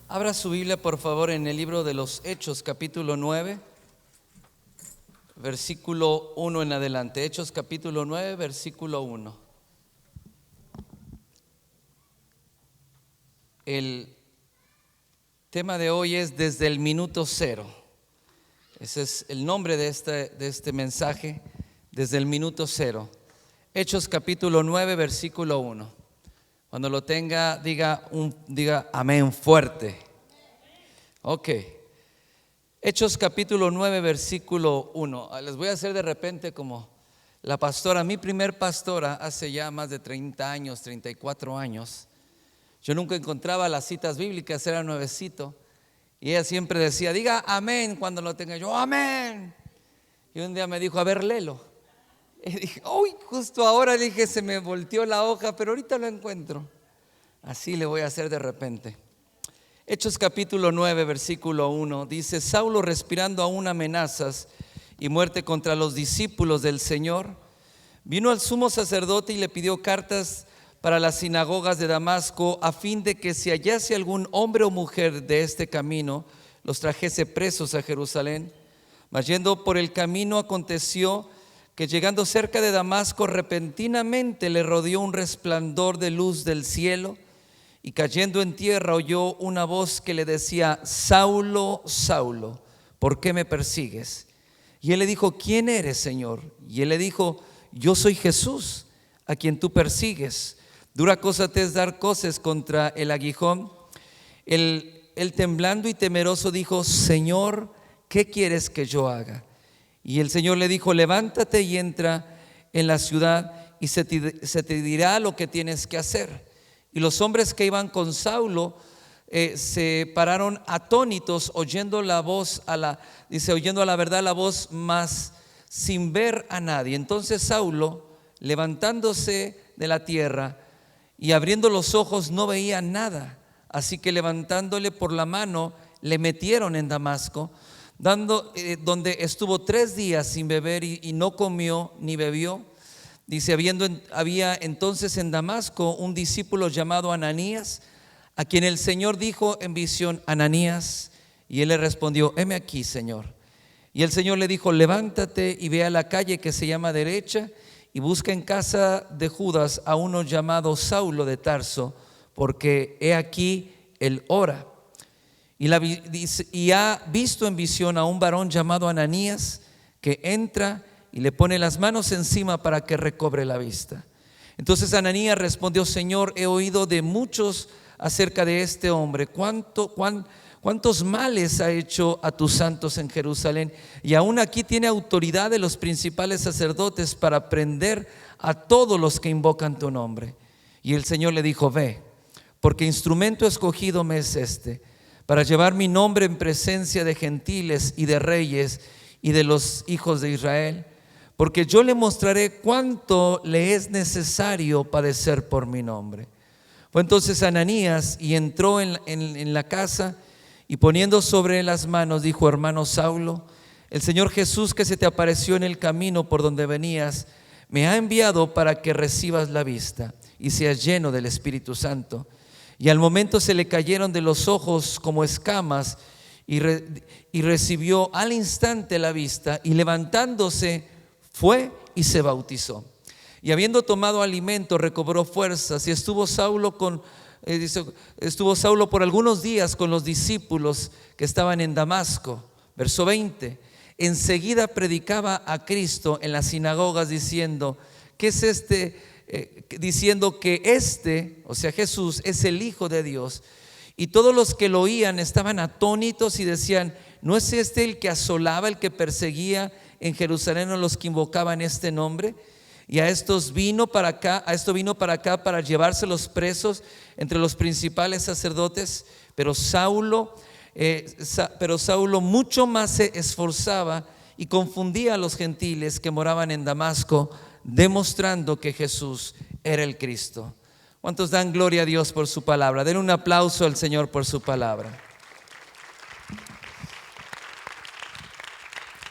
Abra su Biblia, por favor, en el libro de los Hechos, capítulo 9, versículo 1 en adelante. Hechos, capítulo 9, versículo 1. El tema de hoy es desde el minuto cero. Ese es el nombre de este mensaje, desde el minuto cero. Hechos, capítulo 9, versículo 1. Cuando lo tenga, diga amén fuerte. Ok. Hechos capítulo 9, versículo 1. Les voy a hacer de repente como la pastora, mi primer pastora hace ya más de 30 años, 34 años. Yo nunca encontraba las citas bíblicas, era nuevecito. Y ella siempre decía, diga amén cuando lo tenga. Yo, amén. Y un día me dijo, a ver, léelo. Y dije, uy, justo ahora dije, se me volteó la hoja, pero ahorita lo encuentro. Así le voy a hacer de repente. Hechos capítulo 9, versículo 1, dice, Saulo, respirando aún amenazas y muerte contra los discípulos del Señor, vino al sumo sacerdote y le pidió cartas para las sinagogas de Damasco, a fin de que si hallase algún hombre o mujer de este camino, los trajese presos a Jerusalén. Mas yendo por el camino, aconteció que llegando cerca de Damasco, repentinamente le rodeó un resplandor de luz del cielo, y cayendo en tierra oyó una voz que le decía, Saulo, Saulo, ¿por qué me persigues? Y él le dijo, ¿quién eres, Señor? Y él le dijo, yo soy Jesús, a quien tú persigues. Dura cosa te es dar coces contra el aguijón. Él temblando y temeroso dijo, Señor, ¿qué quieres que yo haga? Y el Señor le dijo, levántate y entra en la ciudad y se te dirá lo que tienes que hacer. Y los hombres que iban con Saulo se pararon atónitos, oyendo la voz, oyendo a la verdad la voz, mas sin ver a nadie. Entonces Saulo, levantándose de la tierra y abriendo los ojos, no veía nada. Así que levantándole por la mano, le metieron en Damasco, donde estuvo 3 días sin beber y no comió ni bebió. Dice, había entonces en Damasco un discípulo llamado Ananías, a quien el Señor dijo en visión, Ananías, y él le respondió, heme aquí, Señor. Y el Señor le dijo, levántate y ve a la calle que se llama Derecha y busca en casa de Judas a uno llamado Saulo de Tarso, porque he aquí él ora. Y ha visto en visión a un varón llamado Ananías que entra y le pone las manos encima para que recobre la vista. Entonces Ananías respondió, Señor, he oído de muchos acerca de este hombre, cuántos males ha hecho a tus santos en Jerusalén, y aún aquí tiene autoridad de los principales sacerdotes para prender a todos los que invocan tu nombre. Y el Señor le dijo, ve, porque instrumento escogido me es este, para llevar mi nombre en presencia de gentiles y de reyes y de los hijos de Israel, porque yo le mostraré cuánto le es necesario padecer por mi nombre. Fue entonces Ananías y entró en la casa, y poniendo sobre él las manos dijo, hermano Saulo, el Señor Jesús que se te apareció en el camino por donde venías, me ha enviado para que recibas la vista y seas lleno del Espíritu Santo. Y al momento se le cayeron de los ojos como escamas, y recibió al instante la vista, y levantándose fue y se bautizó. Y habiendo tomado alimento recobró fuerzas, y estuvo Saulo por algunos días con los discípulos que estaban en Damasco. Verso 20, enseguida predicaba a Cristo en las sinagogas diciendo, ¿qué es diciendo que o sea Jesús, es el Hijo de Dios. Y todos los que lo oían estaban atónitos y decían, ¿no es este el que asolaba, el que perseguía en Jerusalén a los que invocaban este nombre? Y a esto vino para acá para llevárselos presos entre los principales sacerdotes. Pero Saulo mucho más se esforzaba y confundía a los gentiles que moraban en Damasco, demostrando que Jesús era el Cristo. ¿Cuántos dan gloria a Dios por su palabra? Den un aplauso al Señor por su palabra.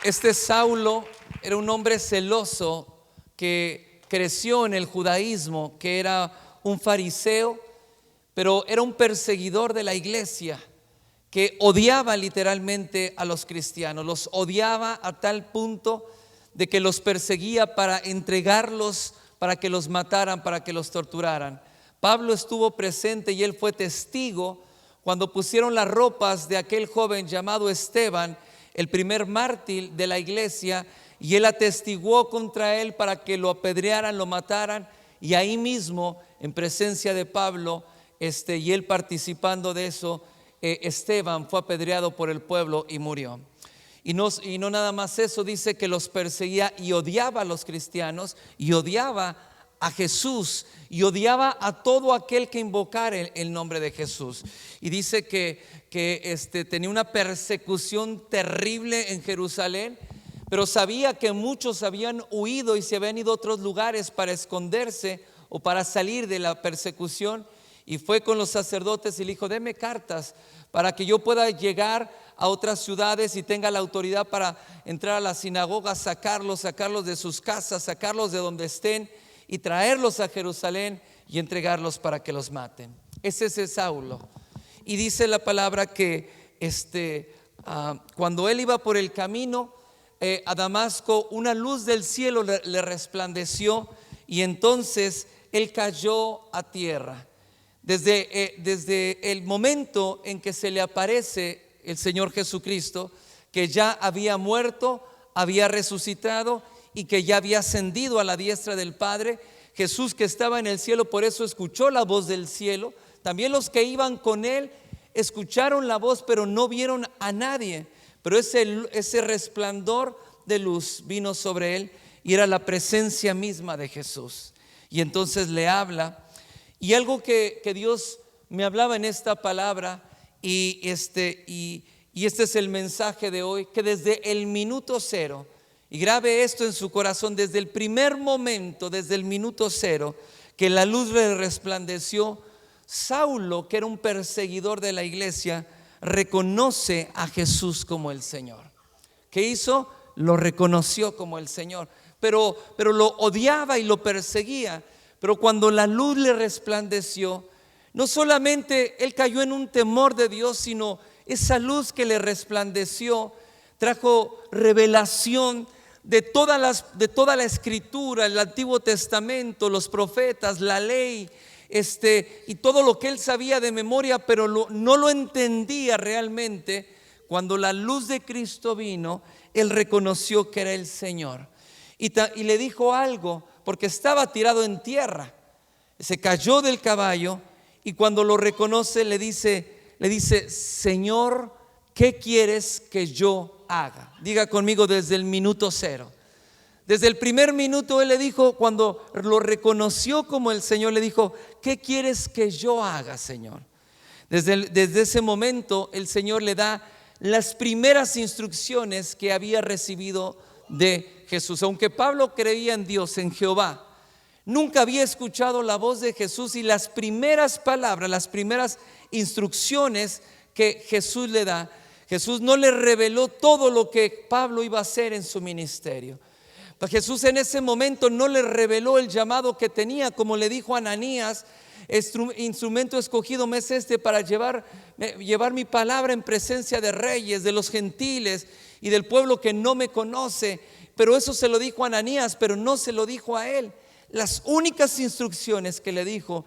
Este Saulo era un hombre celoso que creció en el judaísmo, que era un fariseo, pero era un perseguidor de la iglesia. que odiaba literalmente a los cristianos, los odiaba a tal punto de que los perseguía para entregarlos, para que los mataran, para que los torturaran. Pablo estuvo presente y él fue testigo cuando pusieron las ropas de aquel joven llamado Esteban, el primer mártir de la iglesia, y él atestiguó contra él para que lo apedrearan, lo mataran, y ahí mismo, en presencia de Pablo, y él participando de eso, Esteban fue apedreado por el pueblo y murió. Y no nada más eso, dice que los perseguía y odiaba a los cristianos, y odiaba a Jesús, y odiaba a todo aquel que invocara el nombre de Jesús. Y dice que tenía una persecución terrible en Jerusalén, pero sabía que muchos habían huido y se habían ido a otros lugares para esconderse o para salir de la persecución. Y fue con los sacerdotes y le dijo: deme cartas para que yo pueda llegar a otras ciudades y tenga la autoridad para entrar a la sinagoga, sacarlos de sus casas, sacarlos de donde estén y traerlos a Jerusalén y entregarlos para que los maten. Ese es Saulo. Y dice la palabra que cuando él iba por el camino a Damasco, una luz del cielo le resplandeció, y entonces él cayó a tierra. Desde el momento en que se le aparece el Señor Jesucristo, que ya había muerto, había resucitado y que ya había ascendido a la diestra del Padre, Jesús que estaba en el cielo, por eso escuchó la voz del cielo. También los que iban con él escucharon la voz, pero no vieron a nadie. Pero ese resplandor de luz vino sobre él, y era la presencia misma de Jesús. Y entonces le habla. Y algo que Dios me hablaba en esta palabra, y este es el mensaje de hoy, que desde el minuto cero, y grabe esto en su corazón, desde el primer momento, desde el minuto cero, que la luz le resplandeció, Saulo, que era un perseguidor de la iglesia, reconoce a Jesús como el Señor. ¿Qué hizo? Lo reconoció como el Señor, pero lo odiaba y lo perseguía. Pero cuando la luz le resplandeció, no solamente él cayó en un temor de Dios, sino esa luz que le resplandeció trajo revelación de toda la escritura, el Antiguo Testamento, los profetas, la ley, y todo lo que él sabía de memoria, pero no lo entendía realmente. Cuando la luz de Cristo vino, él reconoció que era el Señor, y le dijo algo, porque estaba tirado en tierra. Se cayó del caballo, y cuando lo reconoce le dice: Señor, ¿qué quieres que yo haga? Diga conmigo, desde el minuto cero. Desde el primer minuto él le dijo, cuando lo reconoció como el Señor, le dijo: ¿qué quieres que yo haga, Señor? Desde ese momento el Señor le da las primeras instrucciones que había recibido de Jesús. Aunque Pablo creía en Dios, en Jehová, nunca había escuchado la voz de Jesús, y las primeras palabras, las primeras instrucciones que Jesús le da, Jesús no le reveló todo lo que Pablo iba a hacer en su ministerio. Jesús en ese momento no le reveló el llamado que tenía, como le dijo a Ananías: instrumento escogido me es para llevar mi palabra en presencia de reyes, de los gentiles y del pueblo que no me conoce. Pero eso se lo dijo a Ananías, pero no se lo dijo a él. Las únicas instrucciones que le dijo: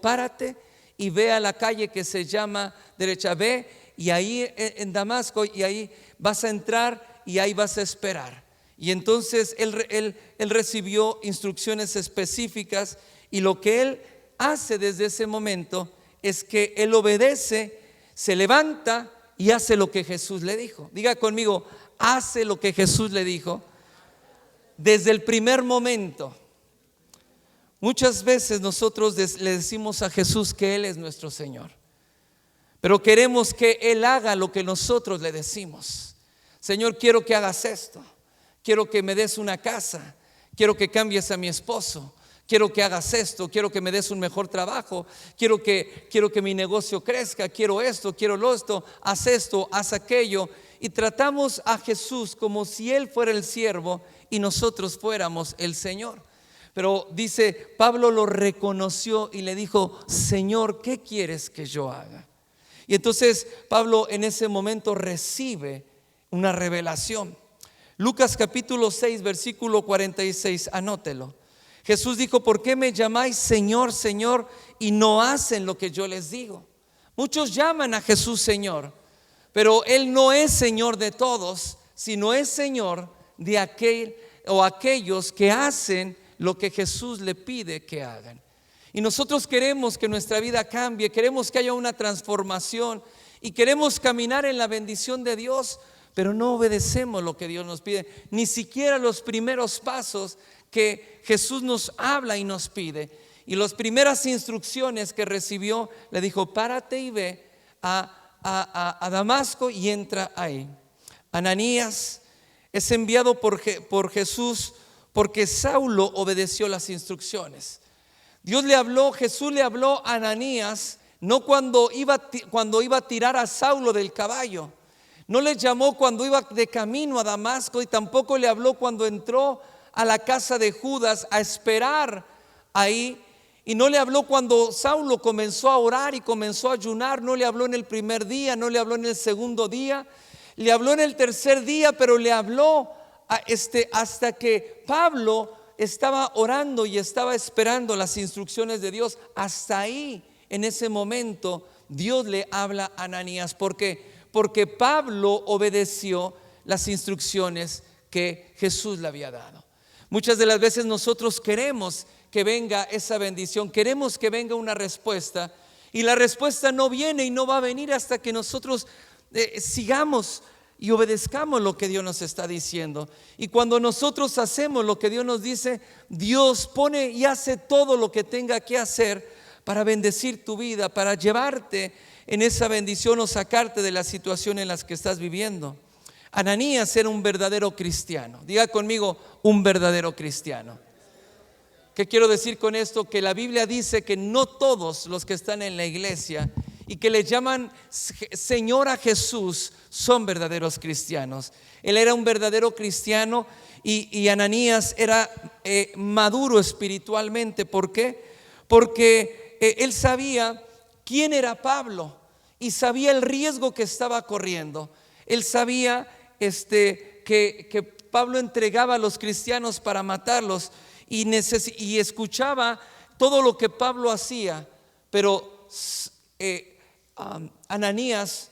párate y ve a la calle que se llama derecha, ve, y ahí en Damasco, y ahí vas a entrar y ahí vas a esperar. Y entonces él recibió instrucciones específicas, y lo que él hace desde ese momento es que él obedece, se levanta y hace lo que Jesús le dijo. Diga conmigo: hace lo que Jesús le dijo. Desde el primer momento. Muchas veces nosotros le decimos a Jesús que Él es nuestro Señor, pero queremos que Él haga lo que nosotros le decimos. Señor, quiero que hagas esto, quiero que me des una casa, quiero que cambies a mi esposo, quiero que hagas esto, quiero que me des un mejor trabajo, quiero que mi negocio crezca, quiero esto, quiero lo esto, haz aquello. Y tratamos a Jesús como si Él fuera el siervo y nosotros fuéramos el Señor. Pero dice, Pablo lo reconoció y le dijo: Señor, ¿qué quieres que yo haga? Y entonces Pablo en ese momento recibe una revelación. Lucas capítulo 6, versículo 46, anótelo. Jesús dijo: ¿por qué me llamáis Señor, Señor, y no hacen lo que yo les digo? Muchos llaman a Jesús Señor, pero Él no es Señor de todos, sino es Señor de aquel o aquellos que hacen lo que Jesús le pide que hagan. Y nosotros queremos que nuestra vida cambie, queremos que haya una transformación y queremos caminar en la bendición de Dios, pero no obedecemos lo que Dios nos pide, ni siquiera los primeros pasos que Jesús nos habla y nos pide. Y las primeras instrucciones que recibió, le dijo: párate y ve a Damasco y entra ahí. Ananías es enviado por Jesús porque Saulo obedeció las instrucciones. Jesús le habló a Ananías no cuando iba a tirar a Saulo del caballo, no le llamó cuando iba de camino a Damasco, y tampoco le habló cuando entró a la casa de Judas a esperar ahí, y no le habló cuando Saulo comenzó a orar y comenzó a ayunar. No le habló en el primer día, no le habló en el segundo día, le habló en el tercer día, pero le habló hasta que Pablo estaba orando y estaba esperando las instrucciones de Dios. Hasta ahí, en ese momento, Dios le habla a Ananías. ¿Por qué? Porque Pablo obedeció las instrucciones que Jesús le había dado. Muchas de las veces nosotros queremos que venga esa bendición, queremos que venga una respuesta, y la respuesta no viene y no va a venir hasta que nosotros sigamos y obedezcamos lo que Dios nos está diciendo. Y cuando nosotros hacemos lo que Dios nos dice, Dios pone y hace todo lo que tenga que hacer para bendecir tu vida, para llevarte en esa bendición o sacarte de la situación en la que estás viviendo. Ananías era un verdadero cristiano. Diga conmigo: un verdadero cristiano. ¿Qué quiero decir con esto? Que la Biblia dice que no todos los que están en la iglesia y que le llaman Señor a Jesús son verdaderos cristianos. Él era un verdadero cristiano y Ananías era maduro espiritualmente. ¿Por qué? Porque él sabía quién era Pablo y sabía el riesgo que estaba corriendo. Él sabía que Pablo entregaba a los cristianos para matarlos, y escuchaba todo lo que Pablo hacía, pero Ananías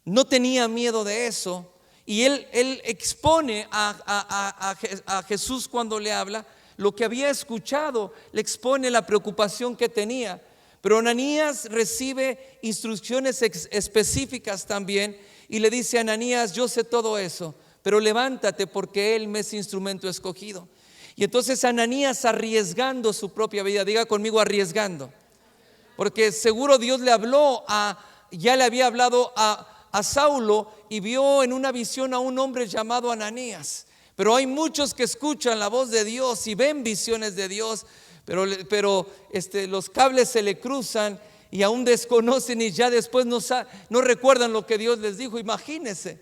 no tenía miedo de eso, y él expone a Jesús cuando le habla lo que había escuchado, le expone la preocupación que tenía. Pero Ananías recibe instrucciones específicas también, y le dice a Ananías: yo sé todo eso, pero levántate, porque él me es instrumento escogido. Y entonces Ananías, arriesgando su propia vida, diga conmigo: arriesgando, porque seguro Dios le habló ya le había hablado a Saulo, y vio en una visión a un hombre llamado Ananías. Pero hay muchos que escuchan la voz de Dios y ven visiones de Dios, pero los cables se le cruzan y aún desconocen, y ya después no recuerdan lo que Dios les dijo. Imagínese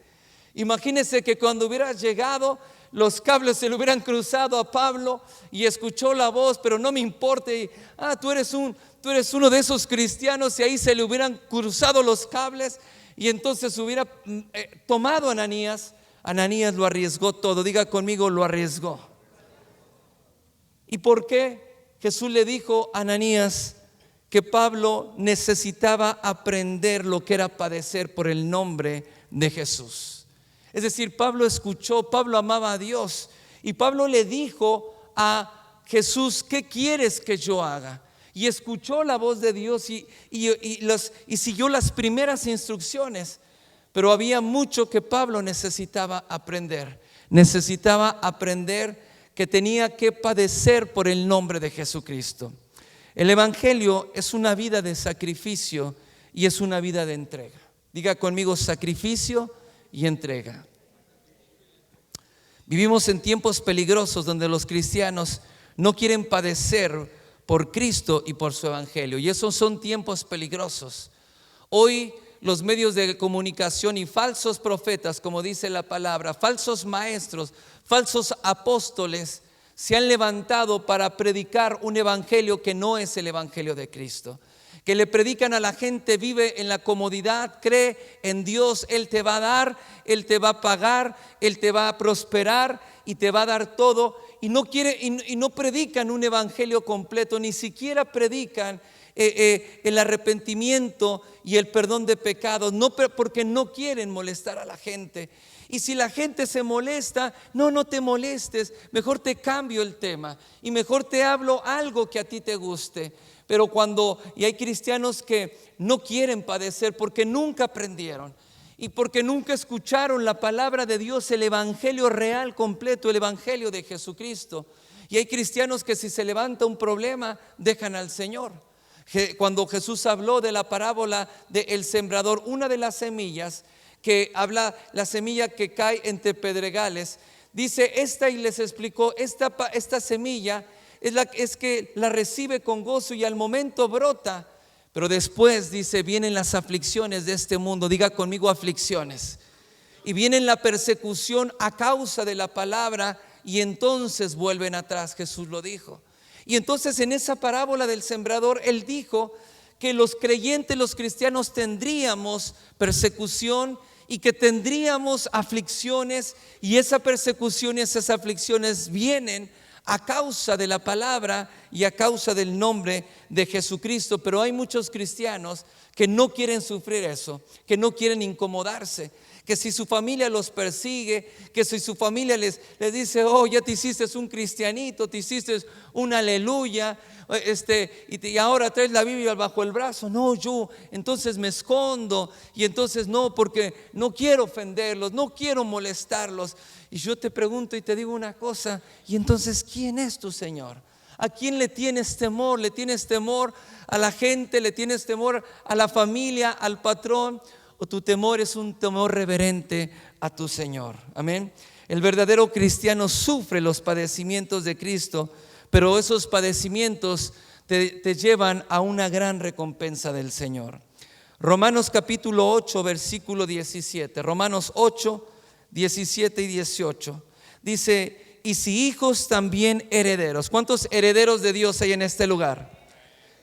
que cuando hubiera llegado, los cables se le hubieran cruzado a Pablo y escuchó la voz: pero no me importa, tú eres uno de esos cristianos, y ahí se le hubieran cruzado los cables, y entonces hubiera tomado a Ananías. Ananías lo arriesgó todo. Diga conmigo: lo arriesgó. ¿Y por qué? Jesús le dijo a Ananías que Pablo necesitaba aprender lo que era padecer por el nombre de Jesús. Es decir, Pablo amaba a Dios, y Pablo le dijo a Jesús: ¿qué quieres que yo haga? Y escuchó la voz de Dios y siguió las primeras instrucciones. Pero había mucho que Pablo necesitaba aprender. Necesitaba aprender que tenía que padecer por el nombre de Jesucristo. El evangelio es una vida de sacrificio y es una vida de entrega. Diga conmigo: sacrificio y entrega. Vivimos en tiempos peligrosos donde los cristianos no quieren padecer por Cristo y por su evangelio, y esos son tiempos peligrosos. Hoy los medios de comunicación y falsos profetas, como dice la palabra, falsos maestros, falsos apóstoles, se han levantado para predicar un evangelio que no es el evangelio de Cristo. que le predican a la gente: vive en la comodidad, cree en Dios, Él te va a dar, Él te va a pagar, Él te va a prosperar y te va a dar todo. Y no predican un evangelio completo, ni siquiera predican el arrepentimiento y el perdón de pecados, porque no quieren molestar a la gente. Y si la gente se molesta, no te molestes, mejor te cambio el tema y mejor te hablo algo que a ti te guste. Pero y hay cristianos que no quieren padecer porque nunca aprendieron y porque nunca escucharon la palabra de Dios, el evangelio real, completo, el evangelio de Jesucristo. Y hay cristianos que si se levanta un problema, dejan al Señor. Cuando Jesús habló de la parábola del sembrador, una de las semillas que habla, la semilla que cae entre pedregales, dice y les explicó, esta semilla es que la recibe con gozo y al momento brota, pero después, dice, vienen las aflicciones de este mundo. Diga conmigo: aflicciones. Y viene la persecución a causa de la palabra y entonces vuelven atrás. Jesús lo dijo. Y entonces en esa parábola del sembrador, Él dijo que los creyentes, los cristianos, tendríamos persecución y que tendríamos aflicciones, y esa persecución y esas aflicciones vienen a causa de la palabra y a causa del nombre de Jesucristo. Pero hay muchos cristianos que no quieren sufrir eso, que no quieren incomodarse, que si su familia los persigue, que si su familia les dice: oh, ya te hiciste un cristianito, te hiciste un aleluya, y ahora traes la Biblia bajo el brazo. No, yo entonces me escondo, y entonces no, porque no quiero ofenderlos, no quiero molestarlos. Y yo te pregunto y te digo una cosa: y entonces, ¿quién es tu Señor? ¿A quién le tienes temor? ¿Le tienes temor a la gente? ¿Le tienes temor a la familia, al patrón? ¿O tu temor es un temor reverente a tu Señor? Amén. El verdadero cristiano sufre los padecimientos de Cristo, pero esos padecimientos te llevan a una gran recompensa del Señor. Romanos capítulo 8, versículo 17. Romanos 8, 17 y 18. Dice: y si hijos, también herederos. ¿Cuántos herederos de Dios hay en este lugar?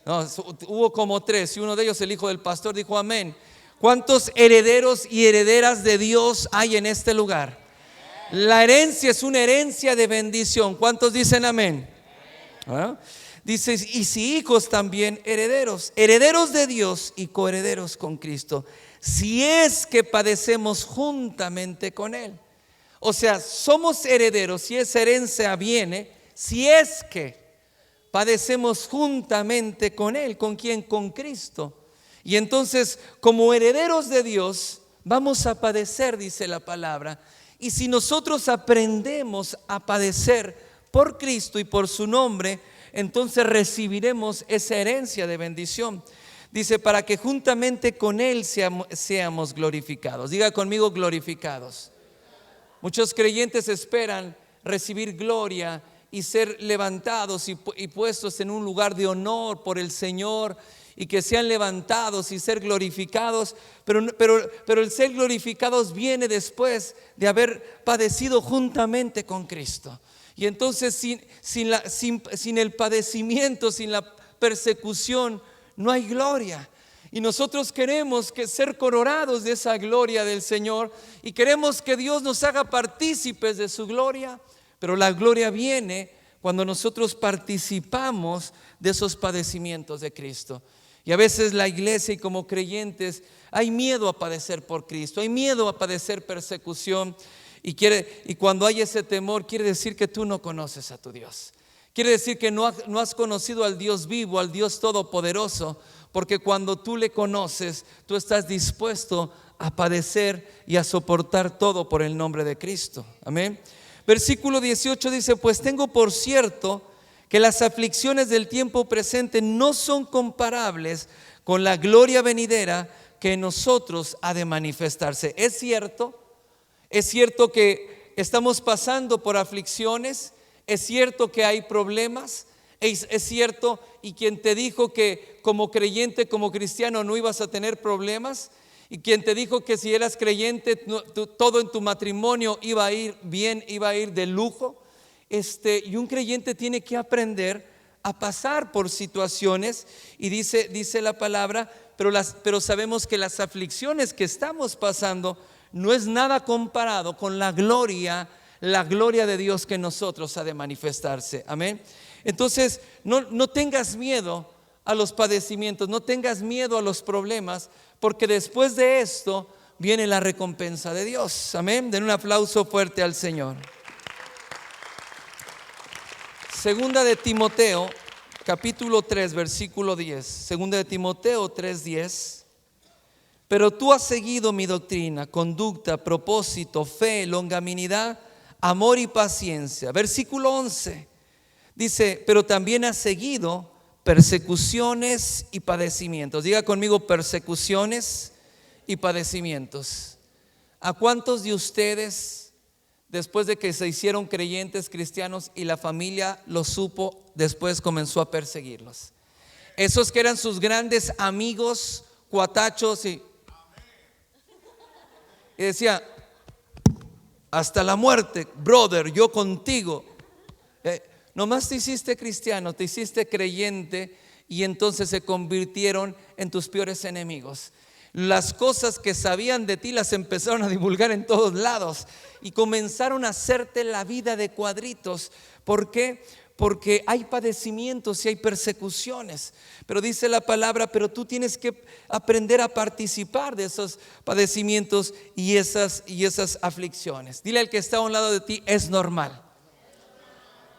No, hubo como 3, y uno de ellos, el hijo del pastor, dijo amén. ¿Cuántos herederos y herederas de Dios hay en este lugar? La herencia es una herencia de bendición. ¿Cuántos dicen amén? ¿Ah? Dice: y si hijos, también herederos, herederos de Dios y coherederos con Cristo, si es que padecemos juntamente con Él. O sea, somos herederos, si esa herencia viene, si es que padecemos juntamente con Él. ¿Con quién? Con Cristo. Y entonces, como herederos de Dios, vamos a padecer, dice la palabra. Y si nosotros aprendemos a padecer por Cristo y por su nombre, entonces recibiremos esa herencia de bendición. Dice: para que juntamente con Él seamos glorificados. Diga conmigo: glorificados. Muchos creyentes esperan recibir gloria y ser levantados y puestos en un lugar de honor por el Señor, y que sean levantados y ser glorificados, pero el ser glorificados viene después de haber padecido juntamente con Cristo. Y entonces sin el padecimiento, sin la persecución, no hay gloria. Y nosotros queremos ser coronados de esa gloria del Señor, y queremos que Dios nos haga partícipes de su gloria. Pero la gloria viene cuando nosotros participamos de esos padecimientos de Cristo. Y a veces la iglesia y como creyentes hay miedo a padecer por Cristo, hay miedo a padecer persecución, y cuando hay ese temor, quiere decir que tú no conoces a tu Dios. Quiere decir que no has conocido al Dios vivo, al Dios todopoderoso, porque cuando tú le conoces, tú estás dispuesto a padecer y a soportar todo por el nombre de Cristo. Amén. Versículo 18 dice: pues tengo por cierto que las aflicciones del tiempo presente no son comparables con la gloria venidera que en nosotros ha de manifestarse. Es cierto que estamos pasando por aflicciones, es cierto que hay problemas, es cierto, y quien te dijo que como creyente, como cristiano no ibas a tener problemas, y quien te dijo que si eras creyente todo en tu matrimonio iba a ir bien, iba a ir de lujo. Y un creyente tiene que aprender a pasar por situaciones, y dice la palabra, pero sabemos que las aflicciones que estamos pasando no es nada comparado con la gloria de Dios que en nosotros ha de manifestarse. Amén. Entonces, no tengas miedo a los padecimientos, no tengas miedo a los problemas, porque después de esto viene la recompensa de Dios. Amén. Den un aplauso fuerte al Señor. Segunda de Timoteo, capítulo 3, versículo 10. Segunda de Timoteo 3:10. Pero tú has seguido mi doctrina, conducta, propósito, fe, longanimidad, amor y paciencia. Versículo 11. Dice, pero también has seguido persecuciones y padecimientos. Diga conmigo, persecuciones y padecimientos. ¿A cuántos de ustedes, después de que se hicieron creyentes cristianos y la familia lo supo, después comenzó a perseguirlos? Esos que eran sus grandes amigos, cuatachos, y decía, hasta la muerte, brother, yo contigo. Nomás te hiciste cristiano, te hiciste creyente, y entonces se convirtieron en tus peores enemigos. Las cosas que sabían de ti las empezaron a divulgar en todos lados y comenzaron a hacerte la vida de cuadritos. ¿Por qué? Porque hay padecimientos y hay persecuciones. Pero dice la palabra, pero tú tienes que aprender a participar de esos padecimientos y esas aflicciones. Dile al que está a un lado de ti, es normal.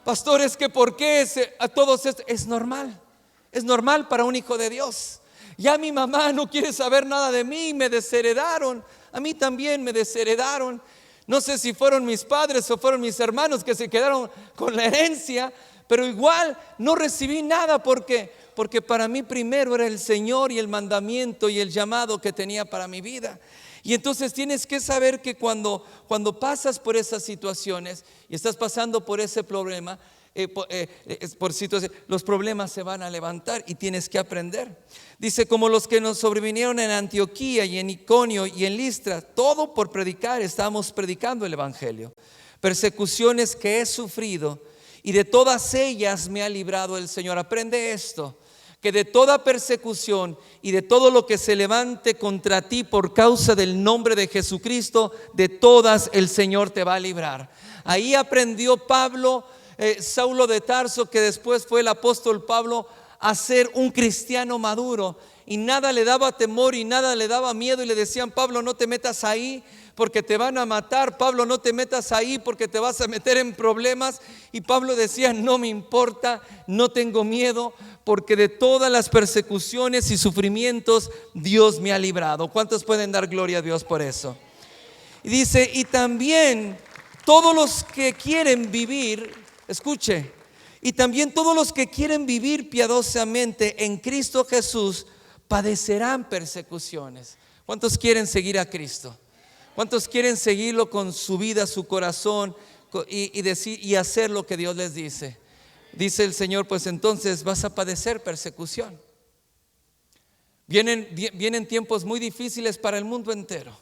Pastor, es que ¿por qué a todos esto? Es normal. Es normal para un hijo de Dios. Ya mi mamá no quiere saber nada de mí, me desheredaron. A mí también me desheredaron. No sé si fueron mis padres o fueron mis hermanos que se quedaron con la herencia, pero igual no recibí nada. Porque para mí primero era el Señor y el mandamiento y el llamado que tenía para mi vida. Y entonces tienes que saber que cuando pasas por esas situaciones y estás pasando por ese problema, los problemas se van a levantar y tienes que aprender. Dice, como los que nos sobrevinieron en Antioquía y en Iconio y en Listra, todo por predicar, estábamos predicando el evangelio. Persecuciones que he sufrido, y de todas ellas me ha librado el Señor. Aprende esto, que de toda persecución y de todo lo que se levante contra ti por causa del nombre de Jesucristo, de todas el Señor te va a librar. Ahí aprendió Pablo, Saulo de Tarso, que después fue el apóstol Pablo, a ser un cristiano maduro. Y nada le daba temor y nada le daba miedo. Y le decían, Pablo, no te metas ahí porque te van a matar. Pablo, no te metas ahí porque te vas a meter en problemas. Y Pablo decía, no me importa, no tengo miedo, porque de todas las persecuciones y sufrimientos Dios me ha librado. ¿Cuántos pueden dar gloria a Dios por eso? Y dice, y también todos los que quieren vivir, escuche, y también todos los que quieren vivir piadosamente en Cristo Jesús padecerán persecuciones. ¿Cuántos quieren seguir a Cristo? ¿Cuántos quieren seguirlo con su vida, su corazón y hacer lo que Dios les dice? Dice el Señor, pues entonces vas a padecer persecución. Vienen tiempos muy difíciles para el mundo entero.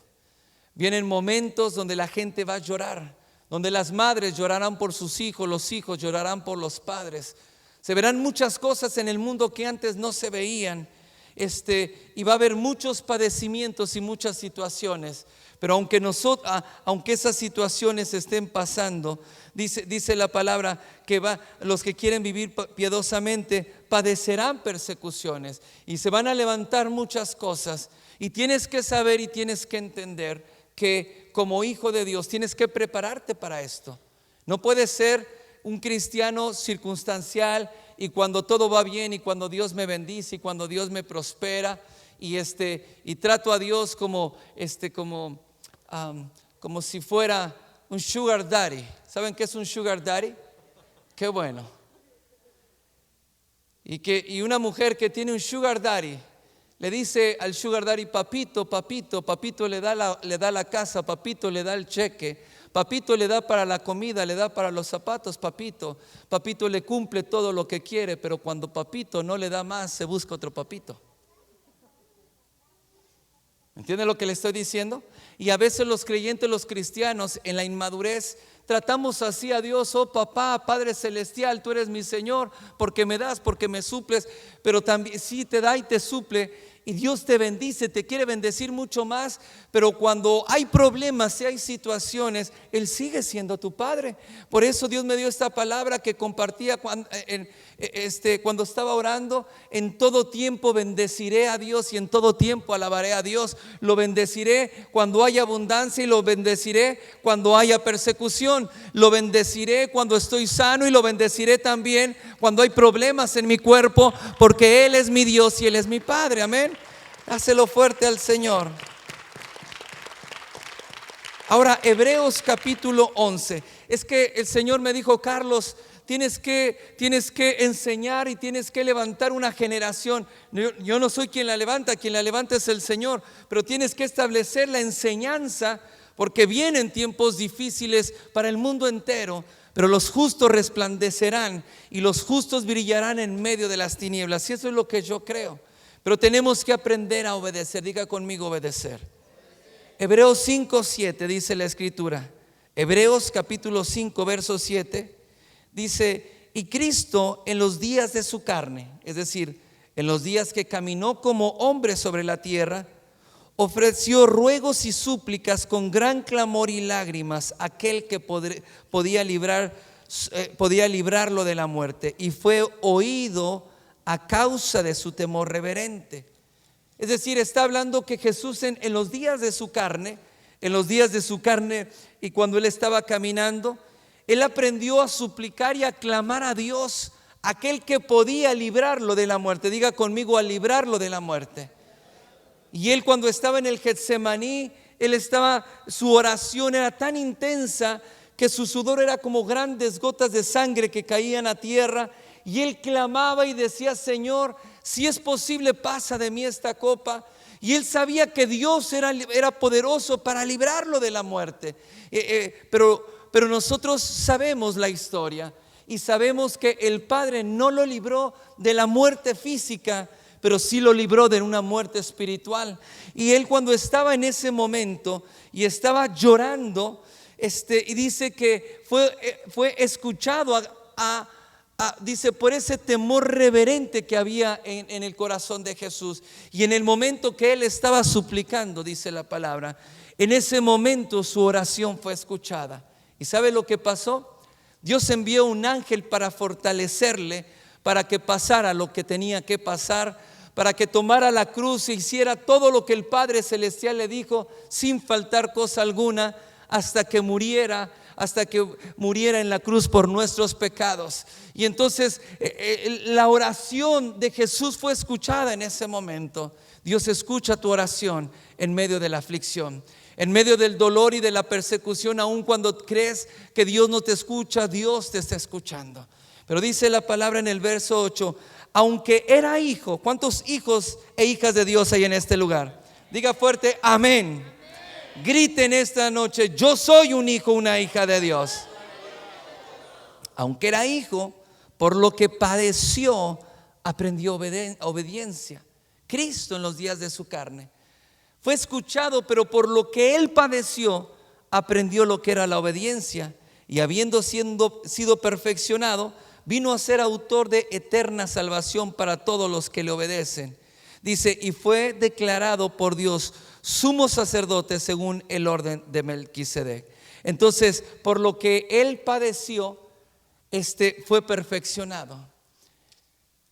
Vienen momentos donde la gente va a llorar, donde las madres llorarán por sus hijos, los hijos llorarán por los padres. Se verán muchas cosas en el mundo que antes no se veían. Y va a haber muchos padecimientos y muchas situaciones. Pero aunque esas situaciones estén pasando, dice la palabra que los que quieren vivir piadosamente padecerán persecuciones y se van a levantar muchas cosas. Y tienes que saber y tienes que entender que como hijo de Dios tienes que prepararte para esto. No puedes ser un cristiano circunstancial y cuando todo va bien y cuando Dios me bendice y cuando Dios me prospera y trato a Dios como si fuera un sugar daddy. ¿Saben qué es un sugar daddy? Qué bueno. Y una mujer que tiene un sugar daddy le dice al sugar daddy, papito, papito, papito le da la casa, papito le da el cheque, papito le da para la comida, le da para los zapatos, papito le cumple todo lo que quiere, pero cuando papito no le da más, se busca otro papito. ¿Entiende lo que le estoy diciendo? Y a veces los creyentes, los cristianos, en la inmadurez tratamos así a Dios: oh papá, Padre celestial, tú eres mi Señor, porque me das, porque me suples. Pero también sí te da y te suple, y Dios te bendice, te quiere bendecir mucho más. Pero cuando hay problemas y hay situaciones, Él sigue siendo tu Padre. Por eso Dios me dio esta palabra que compartía cuando estaba orando: en todo tiempo bendeciré a Dios y en todo tiempo alabaré a Dios. Lo bendeciré cuando haya abundancia y lo bendeciré cuando haya persecución. Lo bendeciré cuando estoy sano y lo bendeciré también cuando hay problemas en mi cuerpo, porque Él es mi Dios y Él es mi Padre. Amén. Hácelo fuerte al Señor. Ahora, Hebreos capítulo 11. Es que el Señor me dijo: Carlos, tienes que enseñar y tienes que levantar una generación. Yo no soy quien la levanta es el Señor, pero tienes que establecer la enseñanza, porque vienen tiempos difíciles para el mundo entero. Pero los justos resplandecerán y los justos brillarán en medio de las tinieblas. Y eso es lo que yo creo. Pero tenemos que aprender a obedecer. Diga conmigo: obedecer. Hebreos 5:7 dice la Escritura. Hebreos capítulo 5 verso 7 dice: y Cristo en los días de su carne, es decir, en los días que caminó como hombre sobre la tierra, ofreció ruegos y súplicas con gran clamor y lágrimas a aquel que podía librarlo de la muerte, y fue oído a causa de su temor reverente. Es decir, está hablando que Jesús en los días de su carne, y cuando Él estaba caminando, Él aprendió a suplicar y a clamar a Dios, aquel que podía librarlo de la muerte. Diga conmigo: a librarlo de la muerte. Y Él, cuando estaba en el Getsemaní, su oración era tan intensa que su sudor era como grandes gotas de sangre que caían a tierra. Y Él clamaba y decía: Señor, si es posible, pasa de mí esta copa. Y Él sabía que Dios era poderoso para librarlo de la muerte. Pero nosotros sabemos la historia y sabemos que el Padre no lo libró de la muerte física, pero sí lo libró de una muerte espiritual. Y Él, cuando estaba en ese momento y estaba llorando, y dice que fue escuchado dice, por ese temor reverente que había en el corazón de Jesús. Y en el momento que Él estaba suplicando, dice la palabra, en ese momento su oración fue escuchada. ¿Y sabe lo que pasó? Dios envió un ángel para fortalecerle, para que pasara lo que tenía que pasar, para que tomara la cruz e hiciera todo lo que el Padre Celestial le dijo, sin faltar cosa alguna, hasta que muriera en la cruz por nuestros pecados. Y entonces la oración de Jesús fue escuchada en ese momento. Dios escucha tu oración en medio de la aflicción, en medio del dolor y de la persecución. Aun cuando crees que Dios no te escucha, Dios te está escuchando. Pero dice la palabra en el verso 8: aunque era hijo. ¿Cuántos hijos e hijas de Dios hay en este lugar? Diga fuerte: amén. Griten esta noche: yo soy un hijo, una hija de Dios. Aunque era hijo, por lo que padeció, aprendió obediencia. Cristo en los días de su carne fue escuchado, pero por lo que Él padeció, aprendió lo que era la obediencia. Y habiendo sido perfeccionado, vino a ser autor de eterna salvación para todos los que le obedecen. Dice: y fue declarado por Dios sumo sacerdote según el orden de Melquisedec. Entonces, por lo que Él padeció, fue perfeccionado.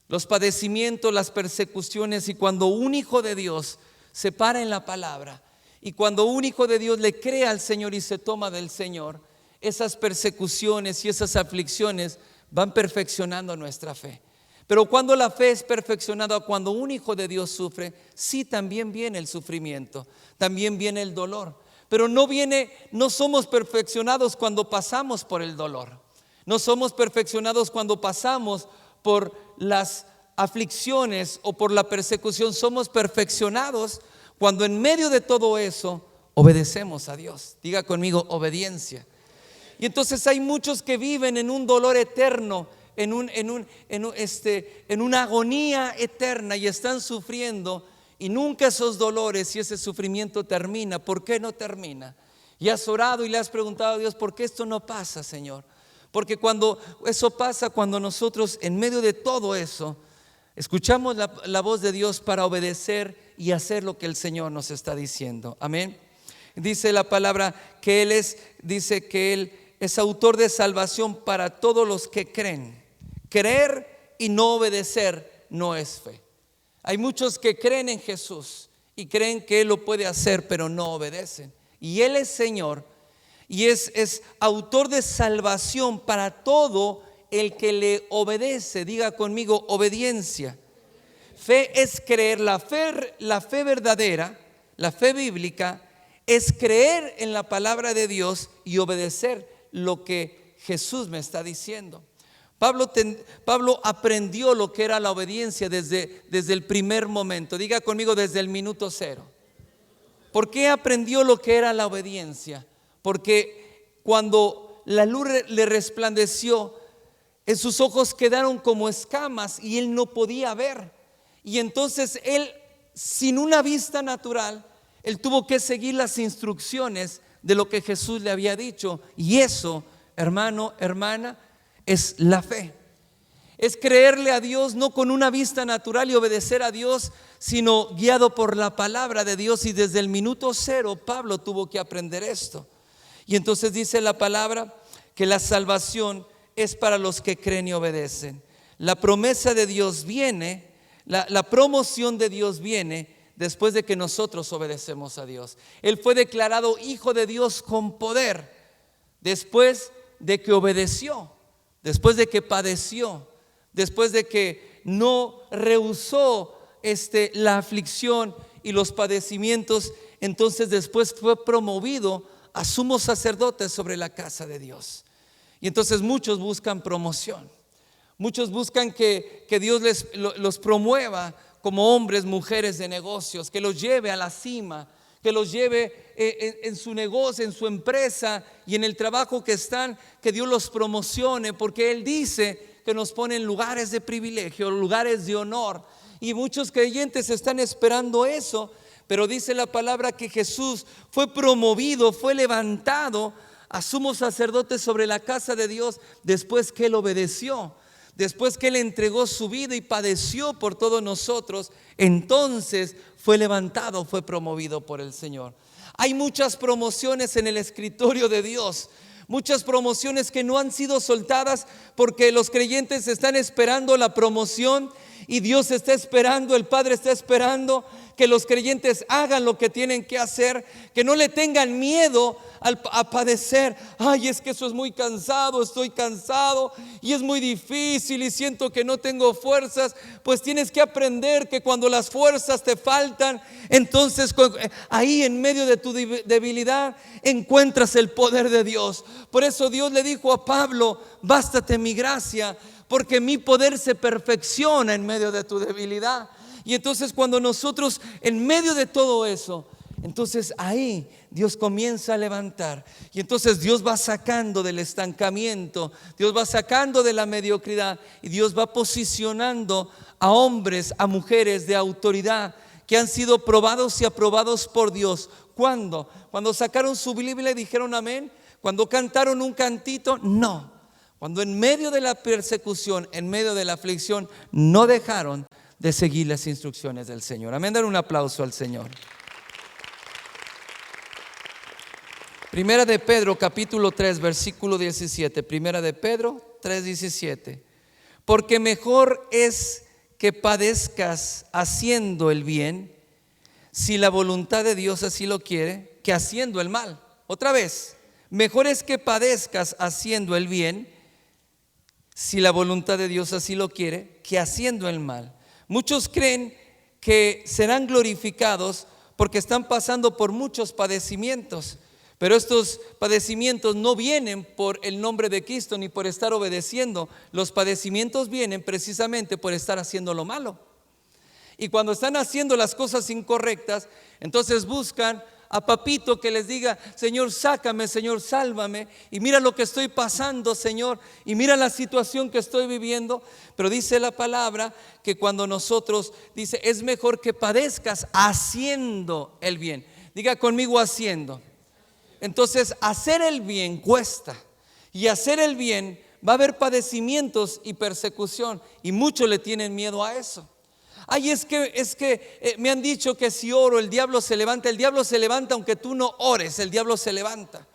Los padecimientos, las persecuciones, y cuando un hijo de Dios se para en la palabra, y cuando un hijo de Dios le cree al Señor y se toma del Señor, esas persecuciones y esas aflicciones van perfeccionando nuestra fe. Pero cuando la fe es perfeccionada, cuando un hijo de Dios sufre, sí, también viene el sufrimiento, también viene el dolor. Pero no somos perfeccionados cuando pasamos por el dolor. No somos perfeccionados cuando pasamos por las aflicciones o por la persecución. Somos perfeccionados cuando en medio de todo eso obedecemos a Dios. Diga conmigo: obediencia. Y entonces hay muchos que viven en un dolor eterno, en una agonía eterna, y están sufriendo, y nunca esos dolores y ese sufrimiento termina. ¿Por qué no termina? Y has orado y le has preguntado a Dios, ¿por qué esto no pasa, Señor? Porque cuando eso pasa, cuando nosotros en medio de todo eso escuchamos la voz de Dios para obedecer y hacer lo que el Señor nos está diciendo. Amén. Dice la palabra que Él es autor de salvación para todos los que creen. Creer y no obedecer no es fe. Hay muchos que creen en Jesús y creen que Él lo puede hacer, pero no obedecen. Y Él es Señor y es autor de salvación para todo el que le obedece. Diga conmigo, obediencia. Fe es creer. La fe verdadera, la fe bíblica, es creer en la palabra de Dios y obedecer lo que Jesús me está diciendo. Pablo aprendió lo que era la obediencia desde el primer momento. Diga conmigo, desde el minuto cero. ¿Por qué aprendió lo que era la obediencia? Porque cuando la luz le resplandeció, en sus ojos quedaron como escamas y él no podía ver. Y entonces él, sin una vista natural, él tuvo que seguir las instrucciones de lo que Jesús le había dicho. Y eso, hermano, hermana, es la fe. Es creerle a Dios no con una vista natural y obedecer a Dios, sino guiado por la palabra de Dios. Y desde el minuto cero Pablo tuvo que aprender esto. Y entonces dice la palabra que la salvación es para los que creen y obedecen. La promesa de Dios viene, la promoción de Dios viene después de que nosotros obedecemos a Dios. Él fue declarado hijo de Dios con poder después de que obedeció, después de que padeció, después de que no rehusó la aflicción y los padecimientos. Entonces después fue promovido a sumo sacerdote sobre la casa de Dios. Y entonces muchos buscan promoción. Muchos buscan que Dios los promueva como hombres, mujeres de negocios, que los lleve a la cima, que los lleve en su negocio, en su empresa y en el trabajo que están, que Dios los promocione, porque Él dice que nos pone en lugares de privilegio, lugares de honor. Y muchos creyentes están esperando eso, pero dice la palabra que Jesús fue promovido, fue levantado a sumo sacerdote sobre la casa de Dios después que Él obedeció. Después que Él entregó su vida y padeció por todos nosotros, entonces fue levantado, fue promovido por el Señor. Hay muchas promociones en el escritorio de Dios, muchas promociones que no han sido soltadas porque los creyentes están esperando la promoción y Dios está esperando, el Padre está esperando que los creyentes hagan lo que tienen que hacer, que no le tengan miedo a padecer. Ay, es que eso es muy cansado, estoy cansado y es muy difícil y siento que no tengo fuerzas. Pues tienes que aprender que cuando las fuerzas te faltan, entonces ahí en medio de tu debilidad encuentras el poder de Dios. Por eso Dios le dijo a Pablo: bástate mi gracia, porque mi poder se perfecciona en medio de tu debilidad. Y entonces cuando nosotros en medio de todo eso, entonces ahí Dios comienza a levantar. Y entonces Dios va sacando del estancamiento, Dios va sacando de la mediocridad y Dios va posicionando a hombres, a mujeres de autoridad que han sido probados y aprobados por Dios. ¿Cuándo? Cuando sacaron su Biblia y dijeron amén. Cuando cantaron un cantito, no. Cuando en medio de la persecución, en medio de la aflicción, no dejaron de seguir las instrucciones del Señor. Amén. Dar un aplauso al Señor. Primera de Pedro capítulo 3 versículo 17. Primera de Pedro 3:17. Porque mejor es que padezcas haciendo el bien, si la voluntad de Dios así lo quiere, que haciendo el mal. Otra vez, mejor es que padezcas haciendo el bien, si la voluntad de Dios así lo quiere, que haciendo el mal. Muchos creen que serán glorificados porque están pasando por muchos padecimientos, pero estos padecimientos no vienen por el nombre de Cristo ni por estar obedeciendo. Los padecimientos vienen precisamente por estar haciendo lo malo. Y cuando están haciendo las cosas incorrectas, entonces buscan a papito que les diga: Señor, sácame, Señor, sálvame, y mira lo que estoy pasando, Señor, y mira la situación que estoy viviendo. Pero dice la palabra que cuando nosotros, dice, es mejor que padezcas haciendo el bien. Diga conmigo, haciendo. Entonces, hacer el bien cuesta. Y hacer el bien va a haber padecimientos y persecución. Y muchos le tienen miedo a eso. Ay, es que me han dicho que si oro el diablo se levanta. El diablo se levanta aunque tú no ores, el diablo se levanta.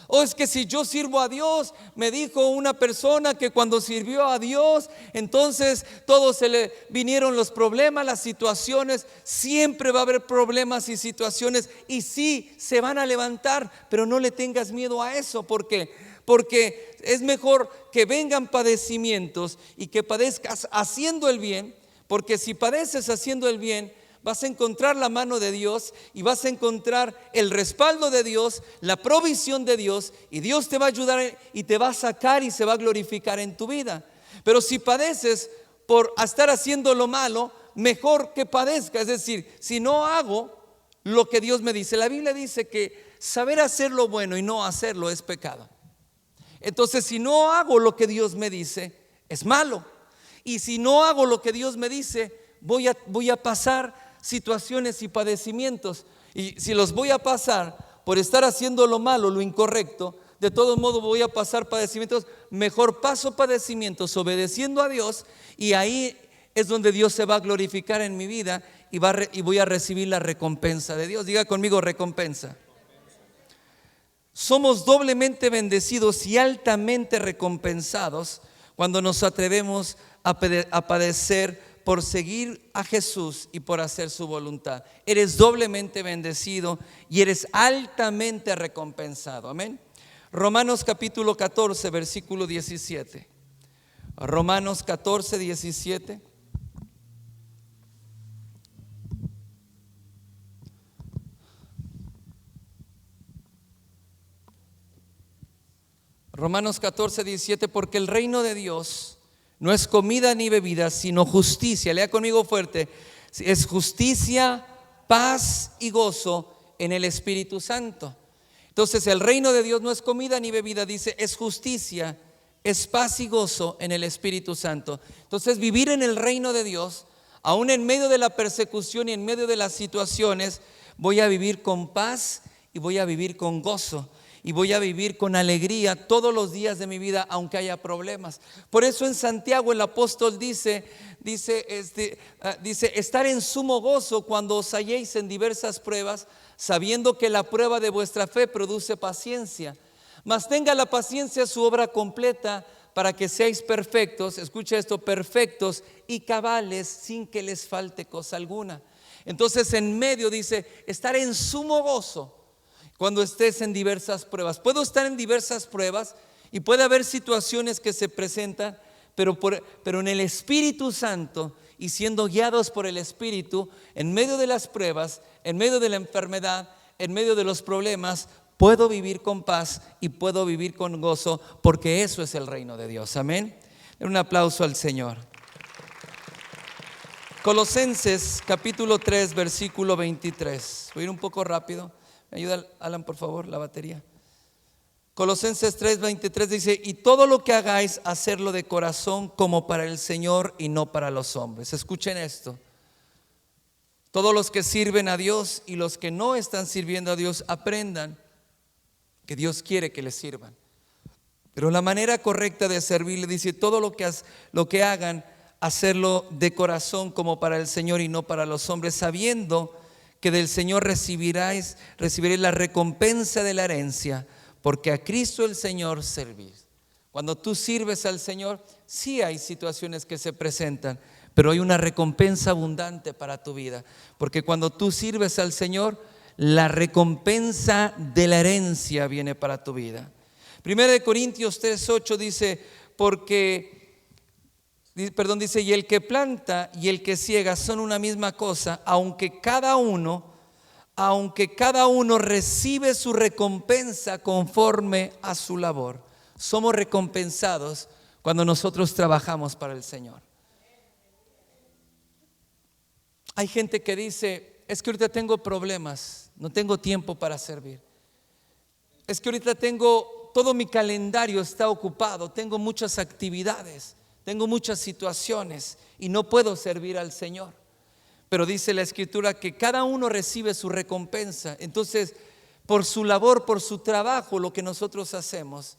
O es que si yo sirvo a Dios, me dijo una persona que cuando sirvió a Dios, entonces todos se le vinieron los problemas, las situaciones. Siempre va a haber problemas y situaciones, y sí se van a levantar, pero no le tengas miedo a eso. Porque es mejor que vengan padecimientos y que padezcas haciendo el bien. Porque si padeces haciendo el bien, vas a encontrar la mano de Dios y vas a encontrar el respaldo de Dios, la provisión de Dios, y Dios te va a ayudar y te va a sacar y se va a glorificar en tu vida. Pero si padeces por estar haciendo lo malo, mejor que padezca. Es decir, si no hago lo que Dios me dice, la Biblia dice que saber hacer lo bueno y no hacerlo es pecado. Entonces, si no hago lo que Dios me dice, es malo. Y si no hago lo que Dios me dice, voy a pasar situaciones y padecimientos. Y si los voy a pasar por estar haciendo lo malo, lo incorrecto, de todo modo voy a pasar padecimientos. Mejor paso padecimientos obedeciendo a Dios, y ahí es donde Dios se va a glorificar en mi vida y voy a recibir la recompensa de Dios. Diga conmigo: recompensa. Somos doblemente bendecidos y altamente recompensados cuando nos atrevemos a padecer por seguir a Jesús y por hacer su voluntad. Eres doblemente bendecido y eres altamente recompensado. Amén. Romanos capítulo 14, versículo 17. Romanos 14, 17. Romanos 14, 17. Porque el reino de Dios no es comida ni bebida, sino justicia. Lea conmigo fuerte. Es justicia, paz y gozo en el Espíritu Santo. Entonces, el reino de Dios no es comida ni bebida, dice, es justicia, es paz y gozo en el Espíritu Santo. Entonces, vivir en el reino de Dios, aún en medio de la persecución y en medio de las situaciones, voy a vivir con paz y voy a vivir con gozo. Y voy a vivir con alegría todos los días de mi vida, aunque haya problemas. Por eso en Santiago el apóstol dice estar en sumo gozo cuando os halléis en diversas pruebas, sabiendo que la prueba de vuestra fe produce paciencia. Mas tenga la paciencia su obra completa, para que seáis perfectos, escucha esto, perfectos y cabales, sin que les falte cosa alguna. Entonces en medio dice, estar en sumo gozo cuando estés en diversas pruebas. Puedo estar en diversas pruebas y puede haber situaciones que se presentan, pero en el Espíritu Santo y siendo guiados por el Espíritu, en medio de las pruebas, en medio de la enfermedad, en medio de los problemas, puedo vivir con paz y puedo vivir con gozo, porque eso es el reino de Dios. Amén. Un aplauso al Señor. Colosenses capítulo 3, versículo 23. Voy a ir un poco rápido. ¿Me ayuda, Alan, por favor, la batería? Colosenses 3:23 dice: y todo lo que hagáis, hacerlo de corazón como para el Señor y no para los hombres. Escuchen esto. Todos los que sirven a Dios y los que no están sirviendo a Dios, aprendan que Dios quiere que les sirvan. Pero la manera correcta de servir, dice, todo lo que hagan, hacerlo de corazón como para el Señor y no para los hombres, sabiendo que del Señor recibiréis la recompensa de la herencia, porque a Cristo el Señor servís. Cuando tú sirves al Señor, sí hay situaciones que se presentan, pero hay una recompensa abundante para tu vida, porque cuando tú sirves al Señor, la recompensa de la herencia viene para tu vida. 1 Corintios 3:8 dice, dice, y el que planta y el que ciega son una misma cosa, aunque cada uno recibe su recompensa conforme a su labor. Somos recompensados cuando nosotros trabajamos para el Señor. Hay gente que dice, es que ahorita tengo problemas, no tengo tiempo para servir. Es que ahorita todo mi calendario está ocupado, tengo muchas actividades, tengo muchas situaciones y no puedo servir al Señor. Pero dice la Escritura que cada uno recibe su recompensa. Entonces, por su labor, por su trabajo, lo que nosotros hacemos.